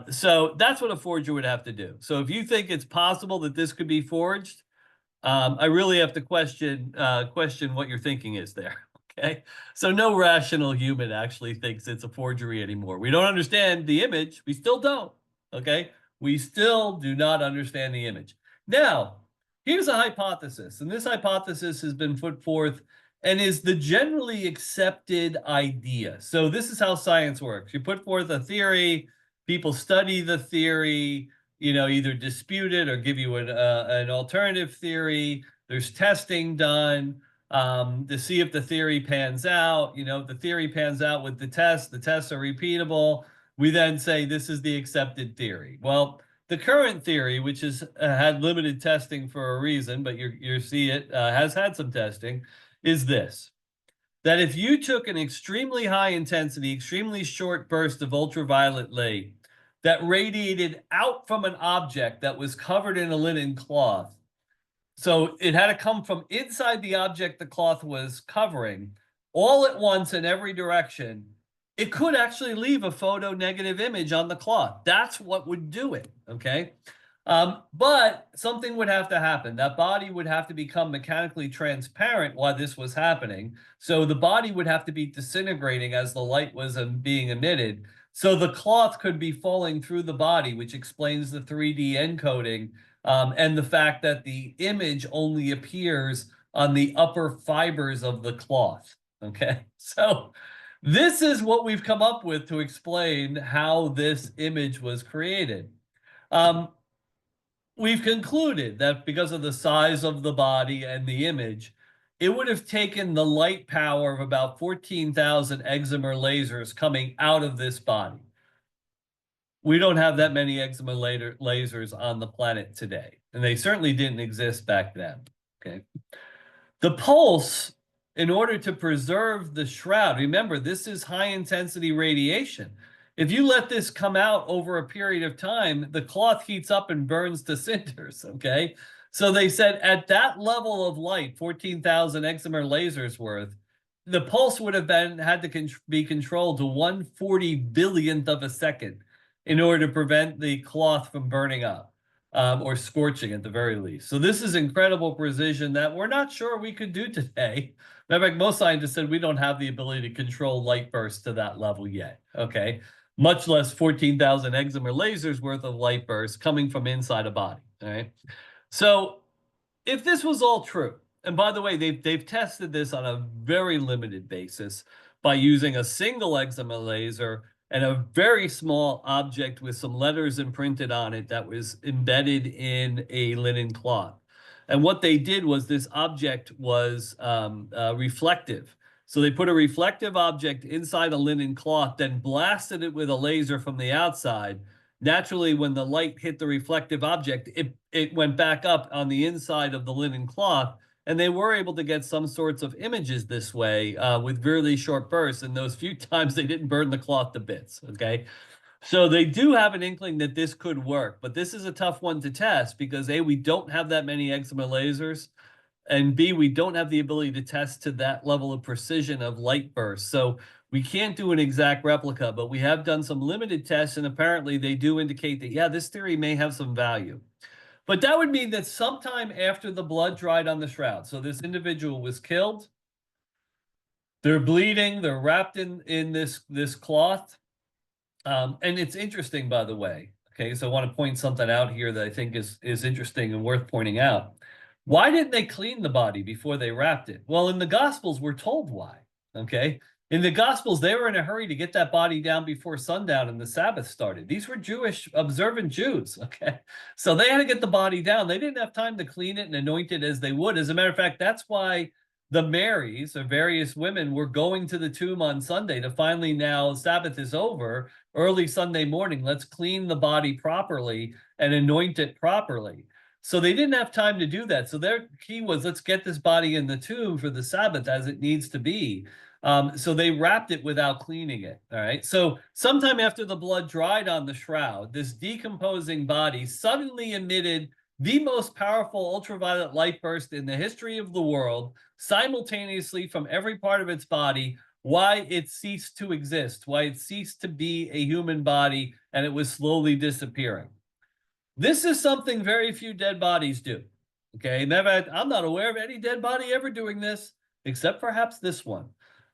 So that's what a forger would have to do. So if you think it's possible that this could be forged, I really have to question what your thinking is there. Okay, so no rational human actually thinks it's a forgery anymore. We don't understand the image. We still don't. Okay, we still do not understand the image. Now, here's a hypothesis, and this hypothesis has been put forth and is the generally accepted idea. So this is how science works. You put forth a theory, people study the theory, either dispute it or give you an alternative theory. There's testing done to see if the theory pans out. If the theory pans out with the tests are repeatable. We then say this is the accepted theory. Well, the current theory, which has had limited testing for a reason, but you see it has had some testing, is this: that if you took an extremely high intensity, extremely short burst of ultraviolet light that radiated out from an object that was covered in a linen cloth, so it had to come from inside the object the cloth was covering, all at once in every direction, it could actually leave a photo negative image on the cloth. That's what would do it, okay? But something would have to happen. That body would have to become mechanically transparent while this was happening. So the body would have to be disintegrating as the light was being emitted. So the cloth could be falling through the body, which explains the 3D encoding, and the fact that the image only appears on the upper fibers of the cloth. Okay, so this is what we've come up with to explain how this image was created. Um, we've concluded that because of the size of the body and the image, it would have taken the light power of about 14,000 excimer lasers coming out of this body. We don't have that many excimer lasers on the planet today, and they certainly didn't exist back then. Okay. The pulse, in order to preserve the shroud, remember, this is high intensity radiation. If you let this come out over a period of time, the cloth heats up and burns to cinders, okay? So they said at that level of light, 14,000 excimer lasers worth, the pulse would have had to be controlled to 1/40 billionth of a second in order to prevent the cloth from burning up or scorching at the very least. So this is incredible precision that we're not sure we could do today. Matter of fact, most scientists said we don't have the ability to control light bursts to that level yet, okay? Much less 14,000 excimer lasers worth of light bursts coming from inside a body, all right? So if this was all true, and by the way, they've tested this on a very limited basis by using a single excimer laser and a very small object with some letters imprinted on it that was embedded in a linen cloth. And what they did was this object was reflective. So they put a reflective object inside a linen cloth, then blasted it with a laser from the outside. Naturally, when the light hit the reflective object, it went back up on the inside of the linen cloth, and they were able to get some sorts of images this way with really short bursts. And those few times they didn't burn the cloth to bits. Okay, so they do have an inkling that this could work, but this is a tough one to test because A, we don't have that many excimer lasers, and B, we don't have the ability to test to that level of precision of light bursts. So we can't do an exact replica, but we have done some limited tests, and apparently they do indicate that, yeah, this theory may have some value. But that would mean that sometime after the blood dried on the shroud, so this individual was killed, they're bleeding, they're wrapped in this cloth. And it's interesting, by the way. Okay, so I want to point something out here that I think is interesting and worth pointing out. Why didn't they clean the body before they wrapped it? Well, in the Gospels, we're told why. Okay. In the Gospels, they were in a hurry to get that body down before sundown and the Sabbath started. These were Jewish, observant Jews. Okay. So they had to get the body down. They didn't have time to clean it and anoint it as they would. As a matter of fact, that's why the Marys or various women were going to the tomb on Sunday to finally, now Sabbath is over, early Sunday morning, let's clean the body properly and anoint it properly. So they didn't have time to do that. So their key was, let's get this body in the tomb for the Sabbath as it needs to be. So they wrapped it without cleaning it. All right. So sometime after the blood dried on the shroud, this decomposing body suddenly emitted the most powerful ultraviolet light burst in the history of the world, simultaneously from every part of its body, why it ceased to exist, why it ceased to be a human body, and it was slowly disappearing. This is something very few dead bodies do. Okay, I'm not aware of any dead body ever doing this, except perhaps this one.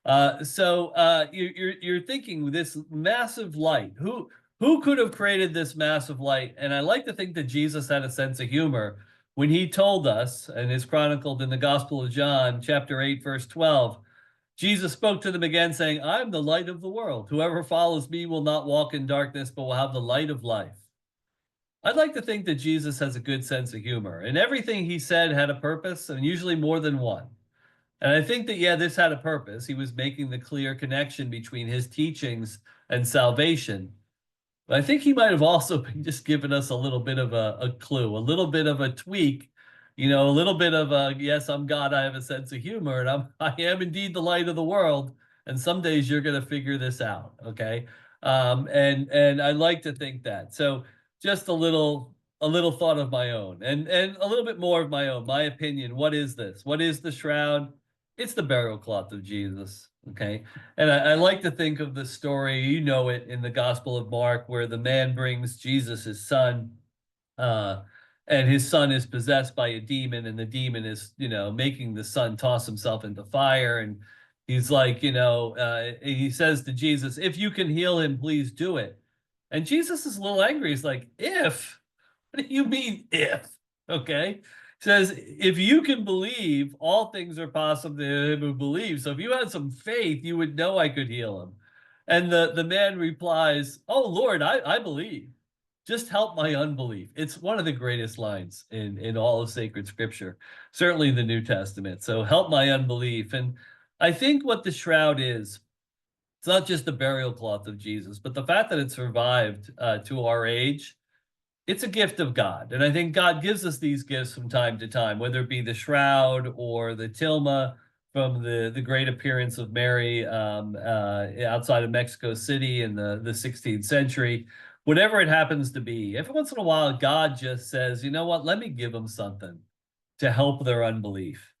You're thinking this massive light. Who could have created this massive light? And I like to think that Jesus had a sense of humor when he told us, and is chronicled in the Gospel of John, chapter 8, verse 12. Jesus spoke to them again, saying, "I'm the light of the world. Whoever follows me will not walk in darkness, but will have the light of life." I'd like to think that Jesus has a good sense of humor, and everything he said had a purpose, and usually more than one. And I think that, yeah, this had a purpose. He was making the clear connection between his teachings and salvation. But I think he might have also been just given us a little bit of a clue, a little bit of a tweak, a little bit of a, yes, I'm God, I have a sense of humor, and I am indeed the light of the world. And some days you're going to figure this out, okay? And I like to think that. So just a little thought of my own, and a little bit more of my own, my opinion. What is this? What is the shroud? It's the burial cloth of Jesus, okay? And I like to think of the story, you know it, in the Gospel of Mark, where the man brings Jesus, his son, uh, and his son is possessed by a demon, and the demon is, making the son toss himself into fire. And he's like, he says to Jesus, "If you can heal him, please do it." And Jesus is a little angry. He's like, "If? What do you mean, if?" Okay. Says, "If you can believe, all things are possible to him who believes. So if you had some faith, you would know I could heal him." And the man replies, "Oh Lord, I believe. Just help my unbelief." It's one of the greatest lines in all of sacred scripture, certainly the New Testament. So help my unbelief. And I think what the shroud is, it's not just the burial cloth of Jesus, but the fact that it survived to our age. It's a gift of God. And I think God gives us these gifts from time to time, whether it be the shroud or the tilma from the great appearance of Mary outside of Mexico City in the 16th century. Whatever it happens to be, every once in a while, God just says, "You know what? Let me give them something to help their unbelief."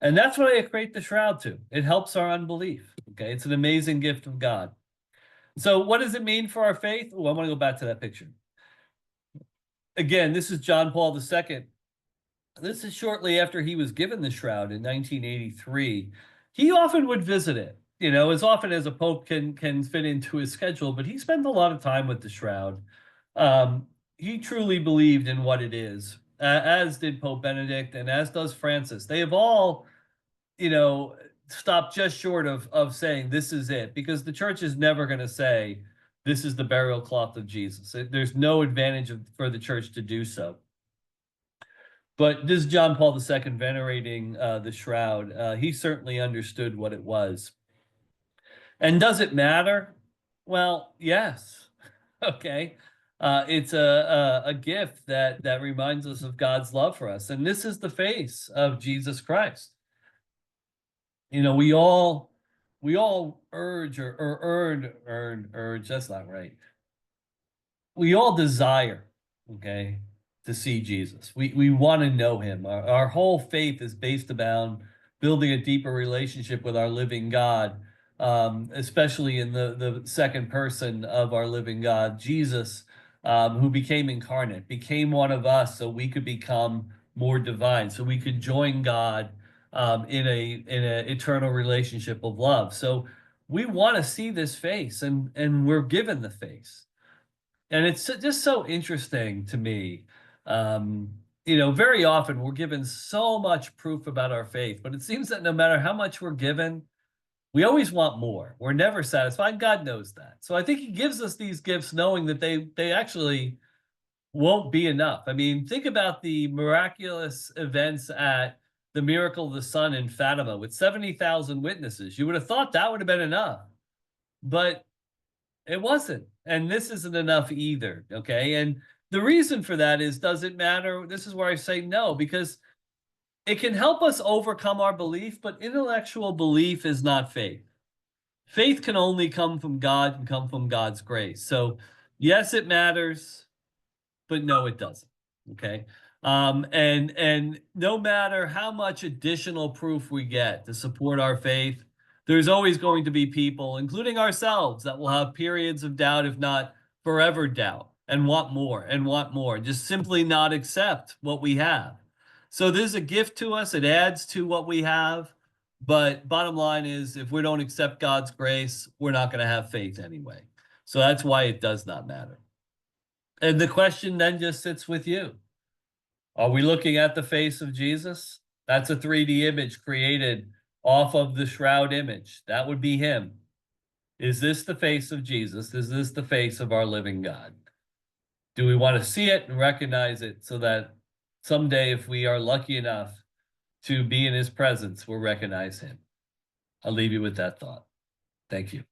And that's what I equate the shroud to. It helps our unbelief. Okay. It's an amazing gift of God. So what does it mean for our faith? Oh, I want to go back to that picture. Again, this is John Paul II. This is shortly after he was given the shroud in 1983. He often would visit it, as often as a pope can fit into his schedule, but he spent a lot of time with the shroud. He truly believed in what it is, as did Pope Benedict and as does Francis. They have all, stopped just short of saying this is it, because the church is never going to say this is the burial cloth of Jesus. There's no advantage for the church to do so. But this is John Paul II venerating the shroud. He certainly understood what it was. And does it matter? Well, yes. Okay. It's a gift that reminds us of God's love for us. And this is the face of Jesus Christ. We all urge urge, that's not right. We all desire, okay, to see Jesus. We want to know him. Our whole faith is based around building a deeper relationship with our living God, especially in the second person of our living God, Jesus, who became incarnate, became one of us so we could become more divine, so we could join God in a eternal relationship of love. So we want to see this face, and we're given the face. And it's just so interesting to me. Very often we're given so much proof about our faith, but it seems that no matter how much we're given, we always want more. We're never satisfied. God knows that. So I think he gives us these gifts knowing that they actually won't be enough. I mean, think about the miraculous events at the miracle of the sun in Fatima with 70,000 witnesses. You would have thought that would have been enough, but it wasn't. And this isn't enough either. Okay. And the reason for that is, does it matter? This is where I say no, because it can help us overcome our belief, but intellectual belief is not faith. Faith can only come from God and come from God's grace. So, yes, it matters, but no, it doesn't. Okay. And no matter how much additional proof we get to support our faith, there's always going to be people, including ourselves, that will have periods of doubt, if not forever doubt, and want more, just simply not accept what we have. So this is a gift to us. It adds to what we have. But bottom line is, if we don't accept God's grace, we're not going to have faith anyway. So that's why it does not matter. And the question then just sits with you. Are we looking at the face of Jesus? That's a 3D image created off of the shroud image. That would be him. Is this the face of Jesus? Is this the face of our living God? Do we want to see it and recognize it so that someday, if we are lucky enough to be in his presence, we'll recognize him? I'll leave you with that thought. Thank you.